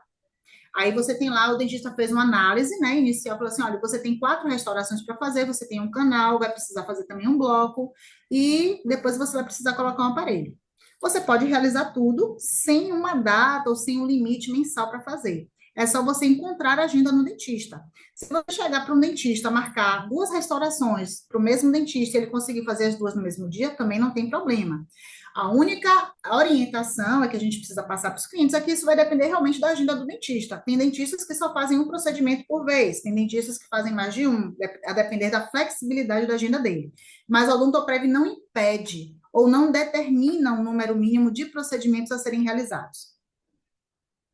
aí você tem lá, o dentista fez uma análise, né, inicial, falou assim, olha, você tem 4 restaurações para fazer, você tem um canal, vai precisar fazer também um bloco, e depois você vai precisar colocar um aparelho. Você pode realizar tudo sem uma data ou sem um limite mensal para fazer. É só você encontrar a agenda no dentista. Se você chegar para um dentista, marcar 2 restaurações para o mesmo dentista e ele conseguir fazer as 2 no mesmo dia, também não tem problema. A única orientação é que a gente precisa passar para os clientes é que isso vai depender realmente da agenda do dentista. Tem dentistas que só fazem um procedimento por vez, tem dentistas que fazem mais de um, a depender da flexibilidade da agenda dele. Mas a Odontoprev não impede ou não determina um número mínimo de procedimentos a serem realizados.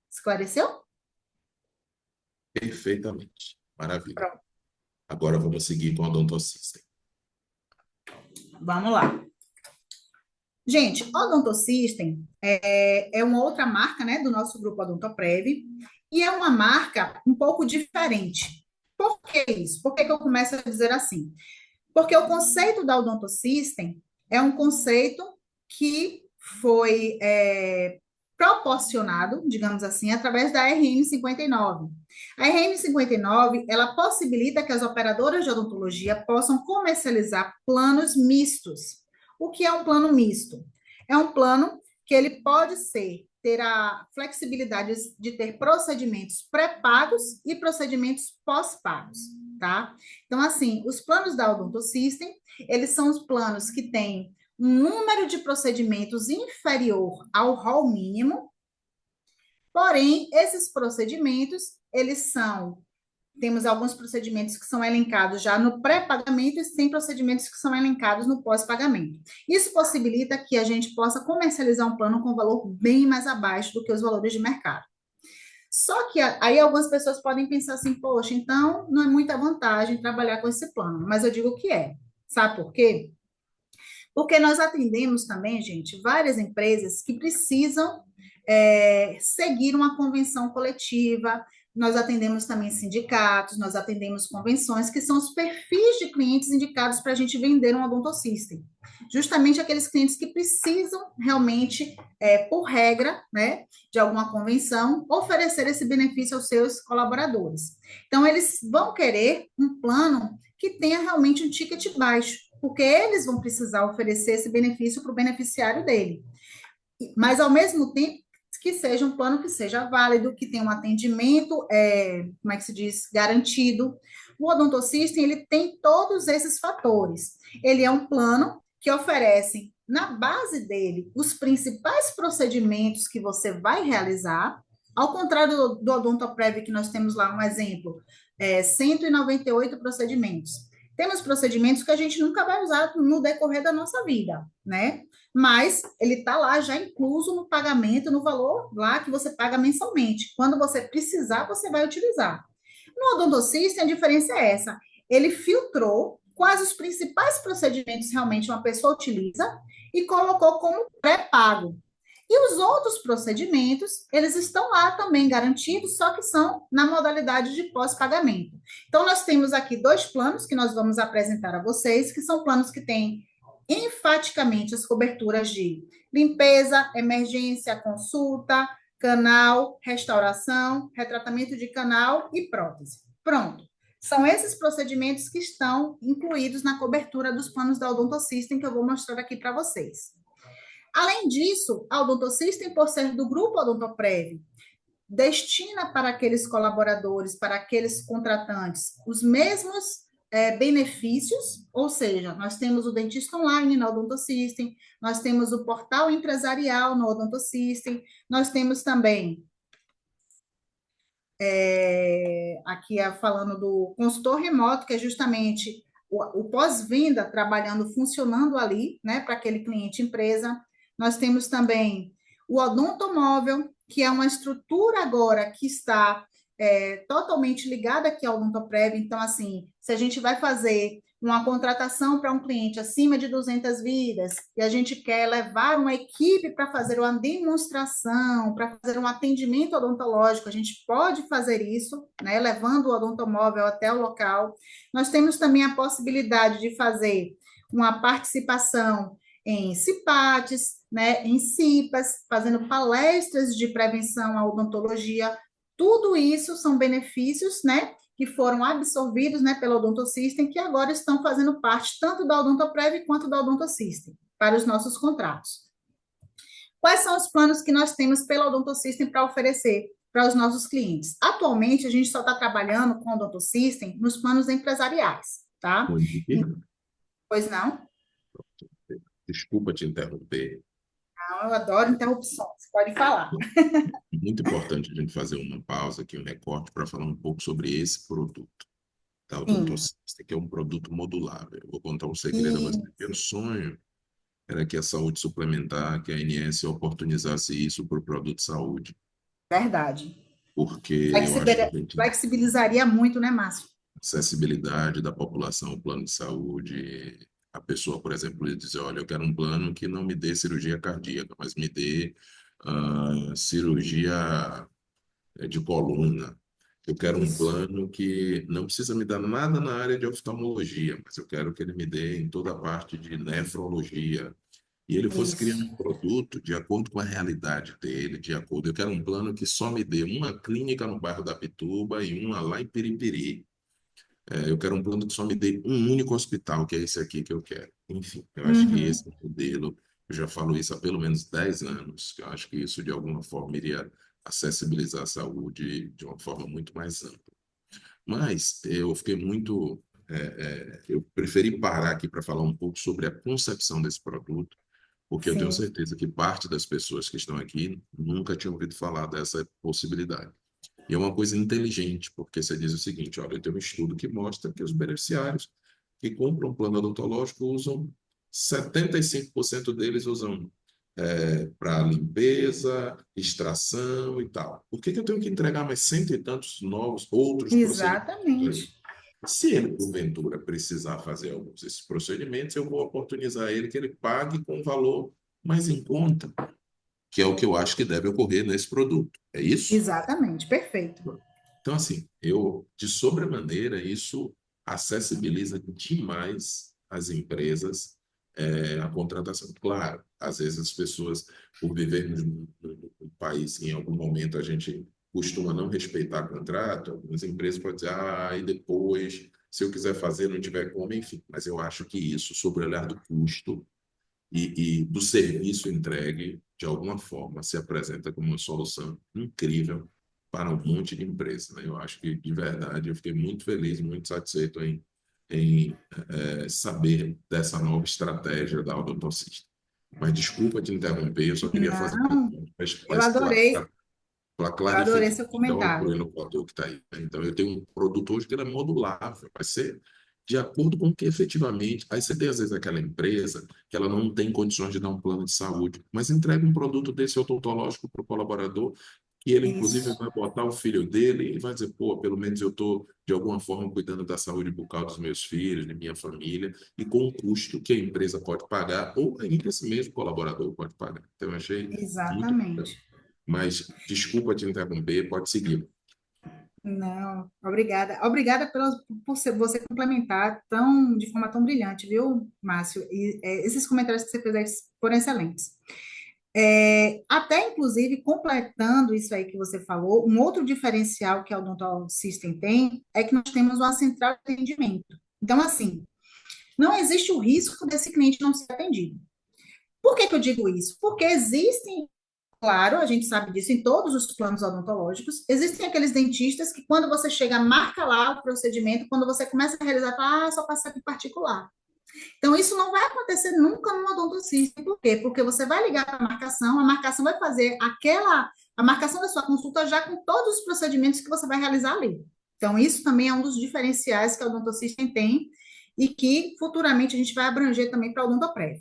Esclareceu? Perfeitamente. Maravilha. Pronto. Agora vamos seguir com a Odontosystem. Vamos lá. Gente, Odontosystem é uma outra marca, né, do nosso grupo Odontoprev, e é uma marca um pouco diferente. Por que isso? Por que eu começo a dizer assim? Porque o conceito da Odontosystem é um conceito que foi proporcionado, digamos assim, através da RN 59. A RN 59, ela possibilita que as operadoras de odontologia possam comercializar planos mistos. O que é um plano misto? É um plano que ele pode ter a flexibilidade de ter procedimentos pré-pagos e procedimentos pós-pagos, tá? Então, assim, os planos da Odontosystem, eles são os planos que têm um número de procedimentos inferior ao rol mínimo, porém, esses procedimentos, temos alguns procedimentos que são elencados já no pré-pagamento e tem procedimentos que são elencados no pós-pagamento. Isso possibilita que a gente possa comercializar um plano com valor bem mais abaixo do que os valores de mercado. Só que aí algumas pessoas podem pensar assim, poxa, então não é muita vantagem trabalhar com esse plano, mas eu digo que é. Sabe por quê? Porque nós atendemos também, gente, várias empresas que precisam seguir uma convenção coletiva. Nós atendemos também sindicatos, nós atendemos convenções, que são os perfis de clientes indicados para a gente vender um Odontosystem. Justamente aqueles clientes que precisam realmente, por regra, né, de alguma convenção, oferecer esse benefício aos seus colaboradores. Então, eles vão querer um plano que tenha realmente um ticket baixo, porque eles vão precisar oferecer esse benefício para o beneficiário dele. Mas, ao mesmo tempo, que seja um plano que seja válido, que tenha um atendimento, como é que se diz, garantido. O Odontosystem, ele tem todos esses fatores. Ele é um plano que oferece, na base dele, os principais procedimentos que você vai realizar, ao contrário do Odontoprev, que nós temos lá um exemplo, 198 procedimentos. Temos procedimentos que a gente nunca vai usar no decorrer da nossa vida, né? Mas ele está lá já incluso no pagamento, no valor lá que você paga mensalmente. Quando você precisar, você vai utilizar. No Odontosystem, a diferença é essa. Ele filtrou quais os principais procedimentos realmente uma pessoa utiliza e colocou como pré-pago. E os outros procedimentos, eles estão lá também garantidos, só que são na modalidade de pós-pagamento. Então, nós temos aqui 2 planos que nós vamos apresentar a vocês, que são planos que têm enfaticamente as coberturas de limpeza, emergência, consulta, canal, restauração, retratamento de canal e prótese. Pronto. São esses procedimentos que estão incluídos na cobertura dos planos da Odonto System que eu vou mostrar aqui para vocês. Além disso, a Odonto System, por ser do grupo Odontoprev, destina para aqueles colaboradores, para aqueles contratantes, os mesmos benefícios, ou seja, nós temos o dentista online na Odonto System, nós temos o portal empresarial no Odonto System, nós temos também aqui falando do consultor remoto, que é justamente o pós-venda trabalhando, funcionando ali, né, para aquele cliente empresa. Nós temos também o odontomóvel, que é uma estrutura agora que está totalmente ligada aqui ao Odontoprev. Então, assim, se a gente vai fazer uma contratação para um cliente acima de 200 vidas e a gente quer levar uma equipe para fazer uma demonstração, para fazer um atendimento odontológico, a gente pode fazer isso, né, levando o odontomóvel até o local. Nós temos também a possibilidade de fazer uma participação em CIPATES, né, em CIPAs, fazendo palestras de prevenção à odontologia. Tudo isso são benefícios, né, que foram absorvidos, né, pela Odonto System, que agora estão fazendo parte tanto da Odontoprev quanto da Odonto System, para os nossos contratos. Quais são os planos que nós temos pela Odonto System para oferecer para os nossos clientes? Atualmente, a gente só está trabalhando com a Odonto System nos planos empresariais, tá? Pois não? Desculpa te interromper. Não, eu adoro interrupções, pode falar. Muito importante a gente fazer uma pausa aqui, um recorte, para falar um pouco sobre esse produto. Tá? O Odonto System, que é um produto modulável. Eu vou contar um segredo a você. Meu sonho era que a saúde suplementar, que a ANS oportunizasse isso para o produto de saúde. Verdade. Porque eu acho que a gente... Flexibilizaria muito, né, Márcio? Acessibilidade da população ao plano de saúde. A pessoa, por exemplo, dizer, olha, eu quero um plano que não me dê cirurgia cardíaca, mas me dê cirurgia de coluna. Eu quero um plano que não precisa me dar nada na área de oftalmologia, mas eu quero que ele me dê em toda a parte de nefrologia. E ele fosse criando um produto de acordo com a realidade dele, de acordo. Eu quero um plano que só me dê uma clínica no bairro da Pituba e uma lá em Piripiri. Eu quero um plano que só me dê um único hospital, que é esse aqui que eu quero. Enfim, eu acho que esse modelo, eu já falo isso há pelo menos 10 anos, que eu acho que isso de alguma forma iria acessibilizar a saúde de uma forma muito mais ampla. Mas eu fiquei muito... eu preferi parar aqui para falar um pouco sobre a concepção desse produto, porque eu tenho certeza que parte das pessoas que estão aqui nunca tinham ouvido falar dessa possibilidade. E é uma coisa inteligente, porque você diz o seguinte, olha, eu tenho um estudo que mostra que os beneficiários que compram um plano odontológico usam, 75% deles usam para limpeza, extração e tal. Por que eu tenho que entregar mais cento e tantos novos outros procedimentos? Exatamente. Se ele, porventura, precisar fazer alguns desses procedimentos, eu vou oportunizar ele que ele pague com um valor mais em conta, que é o que eu acho que deve ocorrer nesse produto. É isso? Exatamente, perfeito. Então, assim, de sobremaneira, isso acessibiliza demais as empresas a contratação. Claro, às vezes as pessoas, por vivermos num país que em algum momento a gente costuma não respeitar contrato, algumas empresas podem dizer, e depois, se eu quiser fazer, não tiver como, enfim. Mas eu acho que isso, sob o olhar do custo e do serviço entregue, de alguma forma, se apresenta como uma solução incrível para um monte de empresas, né? Eu acho que, de verdade, eu fiquei muito feliz, muito satisfeito em saber dessa nova estratégia da Odonto System. Mas desculpa te interromper, eu só queria fazer eu adorei. Para Eu adorei seu comentário. no produto que está aí. Então, eu tenho um produto hoje que ele é modulável, vai ser de acordo com o que efetivamente... Aí você tem, às vezes, aquela empresa que ela não tem condições de dar um plano de saúde, mas entrega um produto desse odontológico para o colaborador que ele, inclusive, Isso. vai botar o filho dele e vai dizer, pô, pelo menos eu estou, de alguma forma, cuidando da saúde bucal dos meus filhos, de minha família, e com um custo que a empresa pode pagar, ou ainda esse mesmo colaborador pode pagar. Então, eu achei muito bacana. Exatamente. Mas, desculpa te interromper, pode seguir. Não, obrigada. Obrigada por você complementar de forma tão brilhante, viu, Márcio? E esses comentários que você fez aí foram excelentes. Até, inclusive, completando isso aí que você falou, um outro diferencial que a Odonto System tem é que nós temos uma central de atendimento. Então, assim, não existe o risco desse cliente não ser atendido. Por que que eu digo isso? Porque existem, claro, a gente sabe disso em todos os planos odontológicos, existem aqueles dentistas que quando você chega, marca lá o procedimento, quando você começa a realizar, fala, só passar aqui particular. Então, isso não vai acontecer nunca no odontocista. Por quê? Porque você vai ligar para a marcação vai fazer a marcação da sua consulta já com todos os procedimentos que você vai realizar ali. Então, isso também é um dos diferenciais que a Odontosystem tem e que futuramente a gente vai abranger também para a Odontoprev.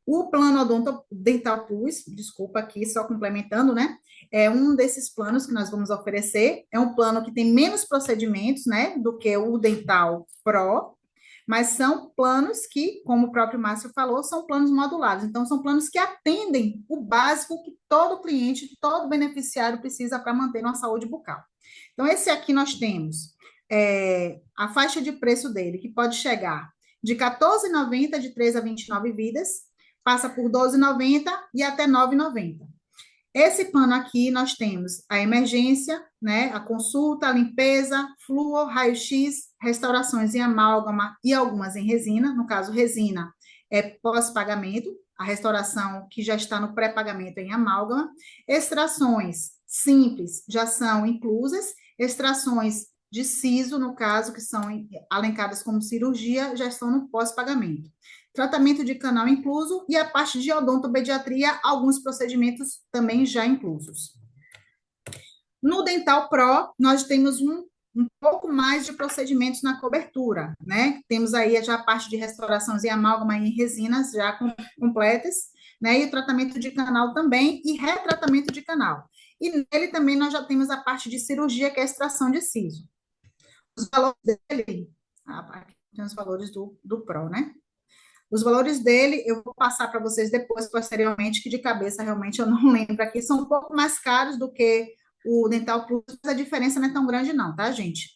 O plano Odonto Dental Plus, desculpa aqui, só complementando, né? É um desses planos que nós vamos oferecer. É um plano que tem menos procedimentos, né, do que o Dental Pro, mas são planos que, como o próprio Márcio falou, são planos modulares. Então, são planos que atendem o básico que todo cliente, todo beneficiário precisa para manter uma saúde bucal. Então, esse aqui nós temos a faixa de preço dele, que pode chegar de R$ 14,90 de 3 a 29 vidas, passa por R$ 12,90 e até R$ 9,90. Esse plano aqui, nós temos a emergência, né, a consulta, a limpeza, flúor, raio-x, restaurações em amálgama e algumas em resina. No caso, resina é pós-pagamento, a restauração que já está no pré-pagamento em amálgama. Extrações simples já são inclusas, extrações de siso, no caso, que são alencadas como cirurgia, já estão no pós-pagamento. Tratamento de canal incluso e a parte de odontopediatria, alguns procedimentos também já inclusos. No Dental Pro, nós temos um pouco mais de procedimentos na cobertura, né? Temos aí já a parte de restaurações em amálgama e em resinas já completas, né? E o tratamento de canal também e retratamento de canal. E nele também nós já temos a parte de cirurgia, que é a extração de siso. Os valores dele, aqui tem os valores do Pro, né? Os valores dele, eu vou passar para vocês depois, posteriormente, que de cabeça realmente eu não lembro aqui, são um pouco mais caros do que o Dental Plus, mas a diferença não é tão grande não, tá, gente?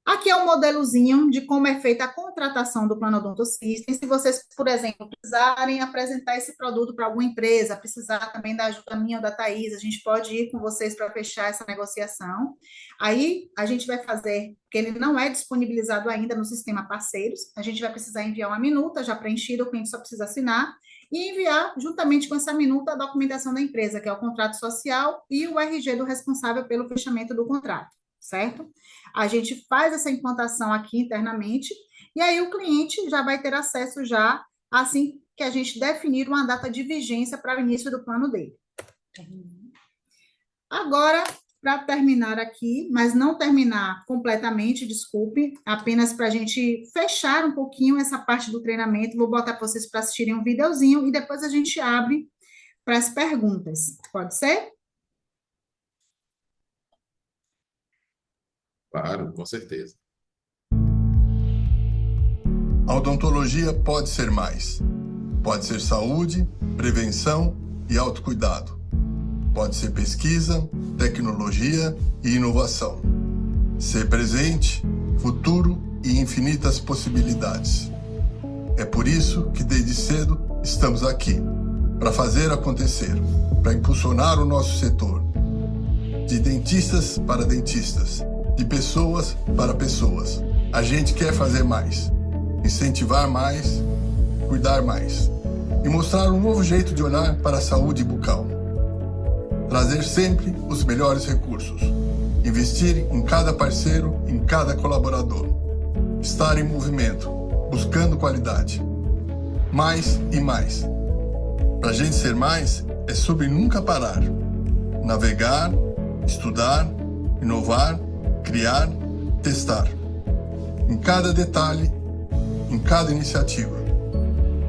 Aqui é um modelozinho de como é feita a contratação do plano Odonto System. Se vocês, por exemplo, precisarem apresentar esse produto para alguma empresa, precisar também da ajuda minha ou da Thaís, a gente pode ir com vocês para fechar essa negociação. Aí, a gente vai fazer, porque ele não é disponibilizado ainda no sistema parceiros, a gente vai precisar enviar uma minuta já preenchida, o cliente só precisa assinar, e enviar, juntamente com essa minuta, a documentação da empresa, que é o contrato social e o RG do responsável pelo fechamento do contrato, certo? A gente faz essa implantação aqui internamente, e aí o cliente já vai ter acesso já, assim que a gente definir uma data de vigência para o início do plano dele. Agora, para terminar aqui, mas não terminar completamente, desculpe, apenas para a gente fechar um pouquinho essa parte do treinamento, vou botar para vocês para assistirem um videozinho e depois a gente abre para as perguntas. Pode ser? Claro, com certeza. A odontologia pode ser mais. Pode ser saúde, prevenção e autocuidado. Pode ser pesquisa, tecnologia e inovação. Ser presente, futuro e infinitas possibilidades. É por isso que desde cedo estamos aqui, para fazer acontecer, para impulsionar o nosso setor. De dentistas para dentistas, de pessoas para pessoas. A gente quer fazer mais, incentivar mais, cuidar mais e mostrar um novo jeito de olhar para a saúde bucal. Trazer sempre os melhores recursos, investir em cada parceiro, em cada colaborador. Estar em movimento, buscando qualidade. Mais e mais. Para a gente ser mais, é sobre nunca parar. Navegar, estudar, inovar, criar, testar. Em cada detalhe, em cada iniciativa,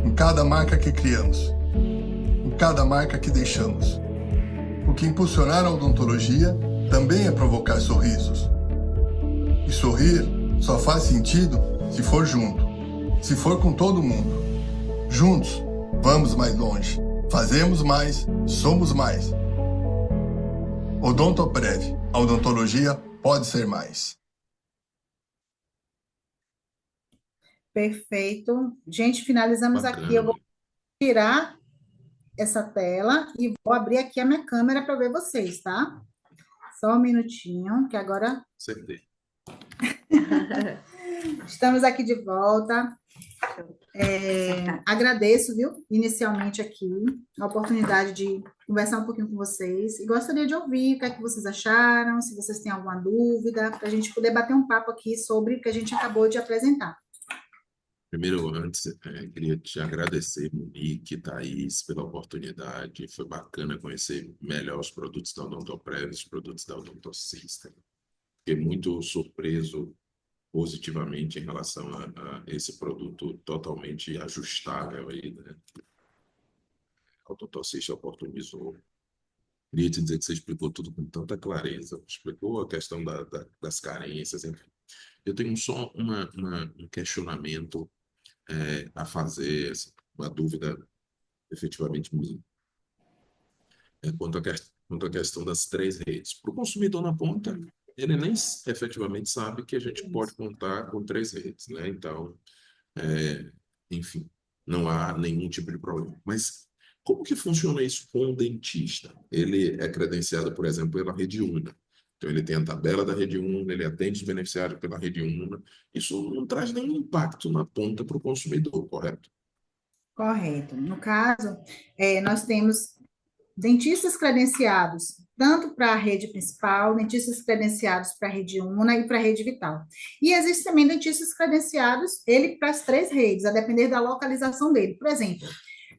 em cada marca que criamos, em cada marca que deixamos. Porque impulsionar a odontologia também é provocar sorrisos. E sorrir só faz sentido se for junto, se for com todo mundo. Juntos, vamos mais longe, fazemos mais, somos mais. Odontoprev, a odontologia pode ser mais. Perfeito. Gente, finalizamos aqui. Eu Bacana. vou tirar essa tela e vou abrir aqui a minha câmera para ver vocês, tá? Só um minutinho, que agora Acertei. estamos aqui de volta. Agradeço, viu, inicialmente aqui, a oportunidade de conversar um pouquinho com vocês e gostaria de ouvir o que é que vocês acharam, se vocês têm alguma dúvida, para a gente poder bater um papo aqui sobre o que a gente acabou de apresentar. Primeiro, antes, queria te agradecer, Monique, Thaís, pela oportunidade. Foi bacana conhecer melhor os produtos da Odontoprev, os produtos da Odontosystem. Fiquei muito surpreso positivamente em relação a esse produto totalmente ajustável aí, né? A Odontosystem oportunizou. Queria te dizer que você explicou tudo com tanta clareza, explicou a questão das carências, enfim. Eu tenho só um questionamento a fazer, assim, uma dúvida efetivamente minha, quanto à questão das três redes. Para o consumidor na ponta, ele nem efetivamente sabe que a gente pode contar com três redes, né? Então, enfim, não há nenhum tipo de problema. Mas como que funciona isso com o dentista? Ele é credenciado, por exemplo, pela Rede Una. Então, ele tem a tabela da Rede Una, ele atende os beneficiários pela Rede Una. Isso não traz nenhum impacto na ponta para o consumidor, correto? Correto. No caso, nós temos dentistas credenciados tanto para a rede principal, dentistas credenciados para a rede Una e para a rede Vital. E existem também dentistas credenciados, ele para as três redes, a depender da localização dele. Por exemplo,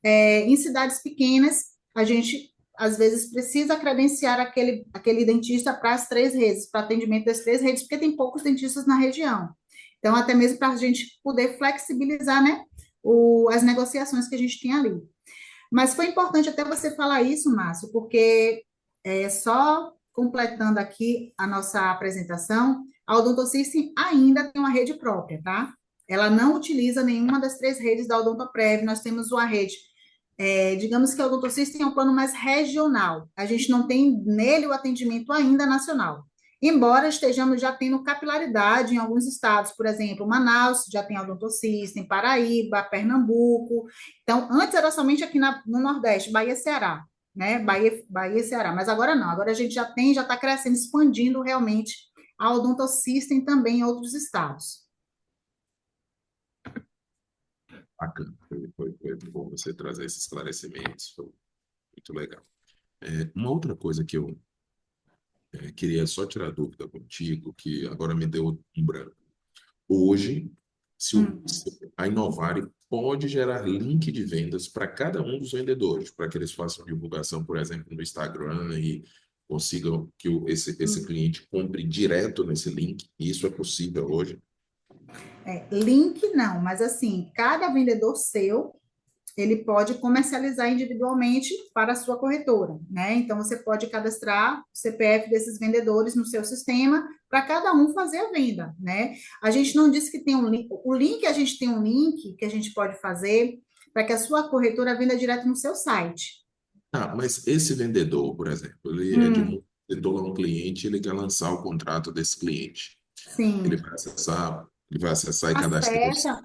em cidades pequenas, a gente às vezes precisa credenciar aquele dentista para as três redes, para atendimento das três redes, porque tem poucos dentistas na região. Então, até mesmo para a gente poder flexibilizar, né, as negociações que a gente tem ali. Mas foi importante até você falar isso, Márcio, porque só completando aqui a nossa apresentação, a Odontosystem ainda tem uma rede própria, tá? Ela não utiliza nenhuma das três redes da Odontoprev, nós temos uma rede, digamos que a Odontosystem é um plano mais regional, a gente não tem nele o atendimento ainda nacional. Embora estejamos já tendo capilaridade em alguns estados, por exemplo, Manaus já tem Odontosystem, Paraíba, Pernambuco. Então, antes era somente aqui no Nordeste, Bahia e Ceará, né? Bahia e Ceará, mas agora não. Agora a gente já está crescendo, expandindo realmente a Odontosystem também em outros estados. Bacana. Foi bom você trazer esses esclarecimentos. Foi muito legal. Uma outra coisa que eu queria só tirar dúvida contigo, que agora me deu um branco. Hoje, se a Inovare pode gerar link de vendas para cada um dos vendedores, para que eles façam divulgação, por exemplo, no Instagram e consigam que esse cliente compre direto nesse link. Isso é possível hoje? Link não, mas assim, cada vendedor seu, ele pode comercializar individualmente para a sua corretora, né? Então, você pode cadastrar o CPF desses vendedores no seu sistema para cada um fazer a venda, né? A gente não disse que tem um link, o link, a gente tem um link que a gente pode fazer para que a sua corretora venda direto no seu site. Mas esse vendedor, por exemplo, ele é de um vendedor a um cliente, ele quer lançar o contrato desse cliente. Sim, Ele vai acessar e cadastrar acessa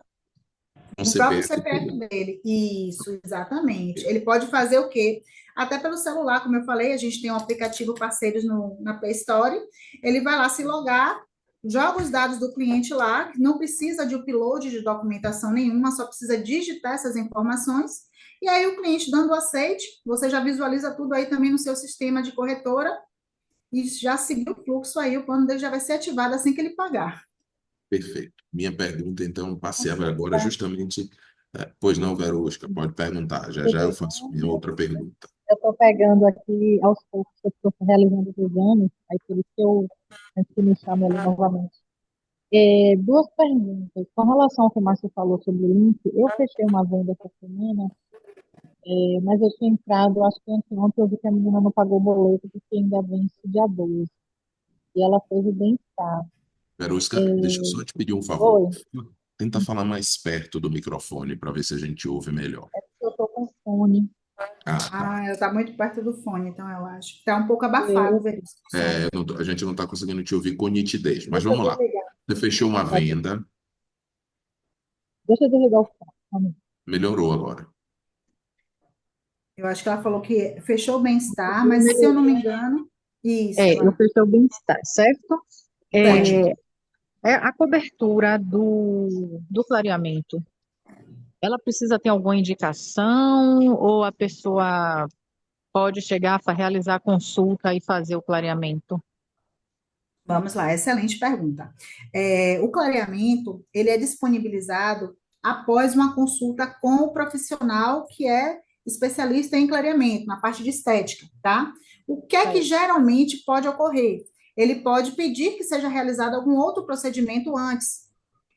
um no próprio CPF CPF dele. dele. Isso, exatamente. Ele pode fazer o quê? Até pelo celular, como eu falei, a gente tem um aplicativo parceiros na Play Store. Ele vai lá se logar, joga os dados do cliente lá, não precisa de upload de documentação nenhuma, só precisa digitar essas informações. E aí o cliente dando o aceite, você já visualiza tudo aí também no seu sistema de corretora e já seguiu o fluxo aí, o plano dele já vai ser ativado assim que ele pagar. Perfeito. Minha pergunta, então, passeava agora justamente. Pois não, Verusca, pode perguntar. Já já eu faço minha outra pergunta. Eu estou pegando aqui aos poucos, eu estou realizando os exames, aí por isso que eu antes que me chame ali novamente. Duas perguntas. Com relação ao que o Márcio falou sobre o link, eu fechei uma venda essa semana Mas eu tinha entrado, acho que ontem eu vi que a menina não pagou o boleto porque ainda vence dia 12. E ela fez o bem-estar. Verusca, deixa eu só te pedir um favor. Oi, Tenta falar mais perto do microfone para ver se a gente ouve melhor. eu tô com fone. Ah, tá. Ah, ela tá muito perto do fone, então eu acho. Tá um pouco abafado, Eu, Veríssimo, o som. A gente não está conseguindo te ouvir com nitidez, mas deixa eu vamos lá. desligar. Você fechou uma venda, Deixa eu desligar o fone. melhorou agora. Eu acho que ela falou que fechou o bem-estar, Eu mas se eu não me melhorei. engano, isso, Eu fechei o bem-estar, certo? certo. É, a cobertura do clareamento, ela precisa ter alguma indicação ou a pessoa pode chegar para realizar a consulta e fazer o clareamento? Vamos lá, excelente pergunta. O clareamento, ele é disponibilizado após uma consulta com o profissional que é especialista em clareamento, na parte de estética, tá? O que é que Certo. geralmente pode ocorrer? Ele pode pedir que seja realizado algum outro procedimento antes,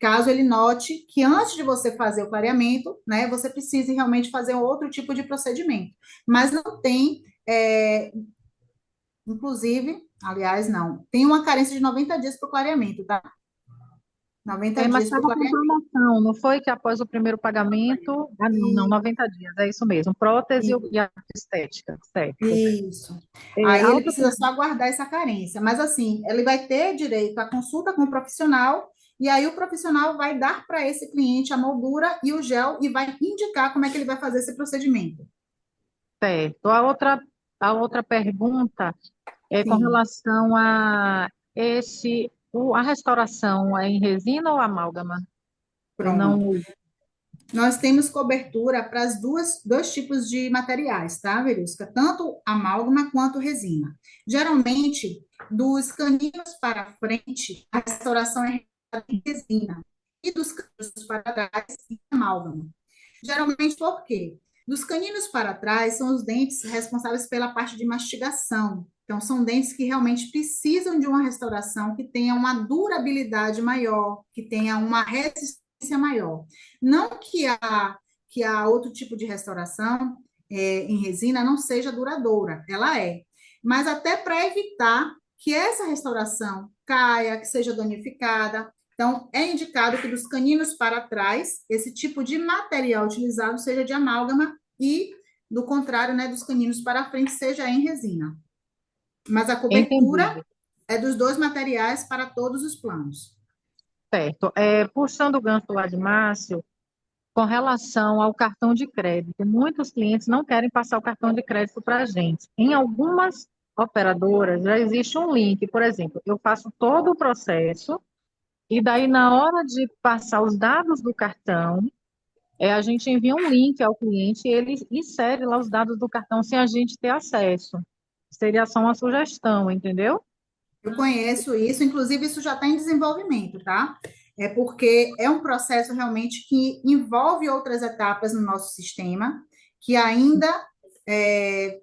caso ele note que antes de você fazer o clareamento, né, você precise realmente fazer outro tipo de procedimento. Mas não tem, inclusive, aliás, não. Tem uma carência de 90 dias para o clareamento, tá? 90 Mas dias para o estava com clareamento. promoção, não foi que após o primeiro pagamento, não, E, 90 dias, é isso mesmo, prótese e- e a estética, certo. isso. Aí A ele outra precisa só aguardar essa carência. Mas assim, ele vai ter direito à consulta com o profissional, e aí o profissional vai dar para esse cliente a moldura e o gel e vai indicar como é que ele vai fazer esse procedimento. certo. A outra pergunta é com Sim, relação a a restauração é em resina ou amálgama? Eu pronto. não. Nós temos cobertura para dois tipos de materiais, tá, Verusca? Tanto amálgama quanto resina. Geralmente, dos caninhos para frente, a restauração é realizada em resina. E dos caninhos para trás, em amálgama. Geralmente, por quê? Dos caninos para trás são os dentes responsáveis pela parte de mastigação. Então, são dentes que realmente precisam de uma restauração que tenha uma durabilidade maior, que tenha uma resistência maior. Não que a outro tipo de restauração em resina não seja duradoura, ela é. Mas até para evitar que essa restauração caia, que seja danificada, então, é indicado que dos caninos para trás, esse tipo de material utilizado seja de amálgama e, do contrário, né, dos caninos para frente, seja em resina. Mas a cobertura Entendido, é dos dois materiais para todos os planos. certo. Puxando o gancho lá de Márcio, com relação ao cartão de crédito, muitos clientes não querem passar o cartão de crédito para a gente. Em algumas operadoras já existe um link, por exemplo, eu faço todo o processo e daí na hora de passar os dados do cartão, a gente envia um link ao cliente e ele insere lá os dados do cartão sem a gente ter acesso. Seria só uma sugestão, entendeu? Eu conheço isso, inclusive isso já está em desenvolvimento, tá? É porque é um processo realmente que envolve outras etapas no nosso sistema, que ainda,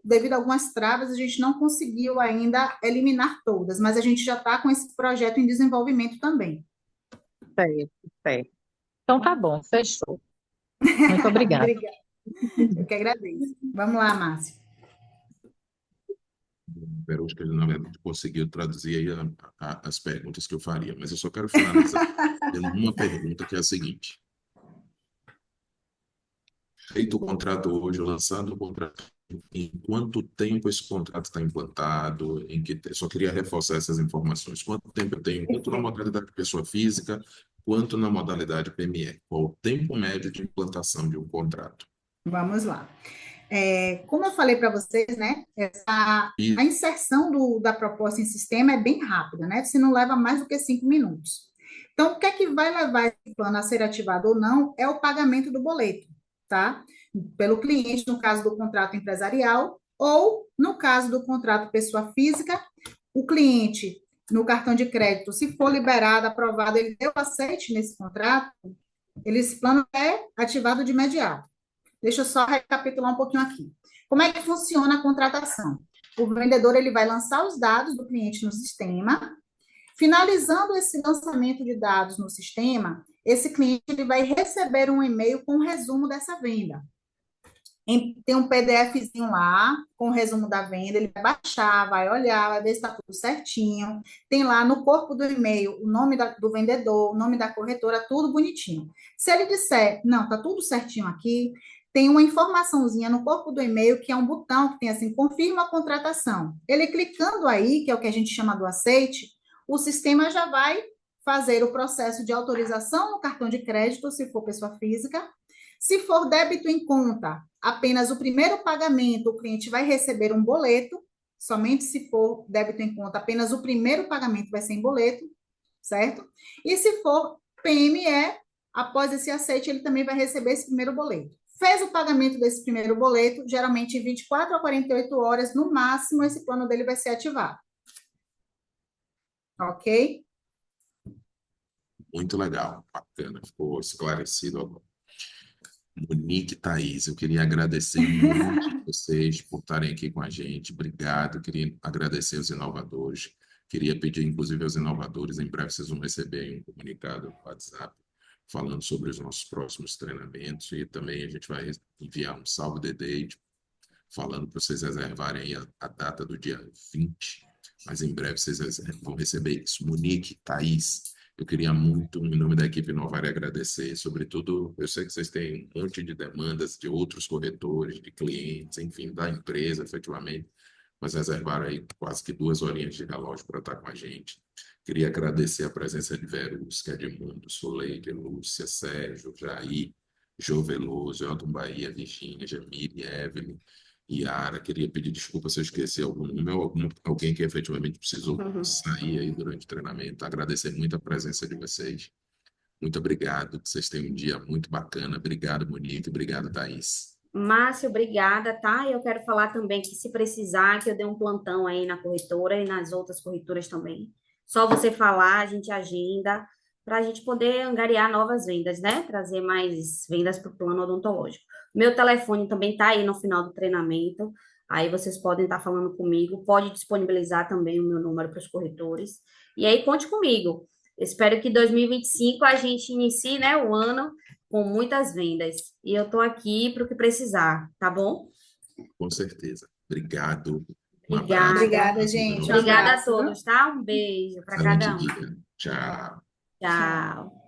devido a algumas travas, a gente não conseguiu ainda eliminar todas, mas a gente já está com esse projeto em desenvolvimento também. Certo, certo. Então tá bom, fechou. Muito obrigada. Obrigada, eu que agradeço. Vamos lá, Márcio. Verusca, na verdade, conseguiu traduzir aí as perguntas que eu faria, mas eu só quero finalizar tendo uma pergunta que é a seguinte. Feito o contrato hoje, lançando o contrato, em quanto tempo esse contrato está implantado? Só queria reforçar essas informações. Quanto tempo eu tenho, tanto na modalidade pessoa física, quanto na modalidade PME? Qual o tempo médio de implantação de um contrato? Vamos lá. Como eu falei para vocês, né, E a inserção da proposta em sistema é bem rápida, né? Se não leva mais do que 5 minutos. Então, o que é que vai levar esse plano a ser ativado ou não é o pagamento do boleto, tá? Pelo cliente, no caso do contrato empresarial, ou no caso do contrato pessoa física, o cliente, no cartão de crédito, se for liberado, aprovado, ele deu aceite nesse contrato, esse plano é ativado de imediato. Deixa eu só recapitular um pouquinho aqui. Como é que funciona a contratação? O vendedor ele vai lançar os dados do cliente no sistema. Finalizando esse lançamento de dados no sistema, esse cliente ele vai receber um e-mail com um resumo dessa venda. Tem um PDFzinho lá com o resumo da venda, ele vai baixar, vai olhar, vai ver se está tudo certinho. Tem lá no corpo do e-mail o nome do vendedor, o nome da corretora, tudo bonitinho. Se ele disser, não, está tudo certinho aqui, tem uma informaçãozinha no corpo do e-mail que é um botão que tem assim, confirma a contratação. Ele clicando aí, que é o que a gente chama do aceite, o sistema já vai fazer o processo de autorização no cartão de crédito, se for pessoa física. Se for débito em conta, apenas o primeiro pagamento, o cliente vai receber um boleto, somente se for débito em conta, apenas o primeiro pagamento vai ser em boleto, certo? E se for PME, após esse aceite, ele também vai receber esse primeiro boleto. Fez o pagamento desse primeiro boleto, geralmente em 24 a 48 horas, no máximo, esse plano dele vai ser ativado. Ok? Muito legal, bacana, ficou esclarecido agora. Monique e Thaís, eu queria agradecer muito vocês por estarem aqui com a gente. Obrigado. Queria agradecer aos inovadores. Queria pedir, inclusive, aos inovadores, em breve vocês vão receber aí um comunicado no WhatsApp falando sobre os nossos próximos treinamentos e também a gente vai enviar um salve the date falando para vocês reservarem aí a data do dia 20, mas em breve vocês vão receber isso. Monique, Thaís, eu queria muito, em nome da equipe Novari, agradecer. Sobretudo, eu sei que vocês têm um monte de demandas de outros corretores, de clientes, enfim, da empresa, efetivamente, mas reservaram aí quase que 2 horinhas de relógio para estar com a gente. Queria agradecer a presença de Verusca, Edmundo, Soleide, Lúcia, Sérgio, Jair, Jô Veloso, Elton Bahia, Virgínia, Jamile, Evelyn, Yara. Queria pedir desculpa se eu esqueci algum nome ou alguém que efetivamente precisou sair aí durante o treinamento. Agradecer muito a presença de vocês. Muito obrigado, que vocês tenham um dia muito bacana. Obrigado, Monique. Obrigado, Thaís. Márcio, obrigada, tá? E eu quero falar também que se precisar, que eu dê um plantão aí na corretora e nas outras corretoras também. Só você falar, a gente agenda para a gente poder angariar novas vendas, né? Trazer mais vendas para o plano odontológico. Meu telefone também está aí no final do treinamento. Aí vocês podem estar falando comigo. Pode disponibilizar também o meu número para os corretores. E aí conte comigo. Espero que 2025 a gente inicie, né, o ano com muitas vendas. E eu estou aqui para o que precisar, tá bom? Com certeza. Obrigado. Um Obrigada. abraço. Obrigada, gente. Um Obrigada a abraço, viu? todos, tá? Um beijo para Excelente cada um. dia. Tchau. Tchau.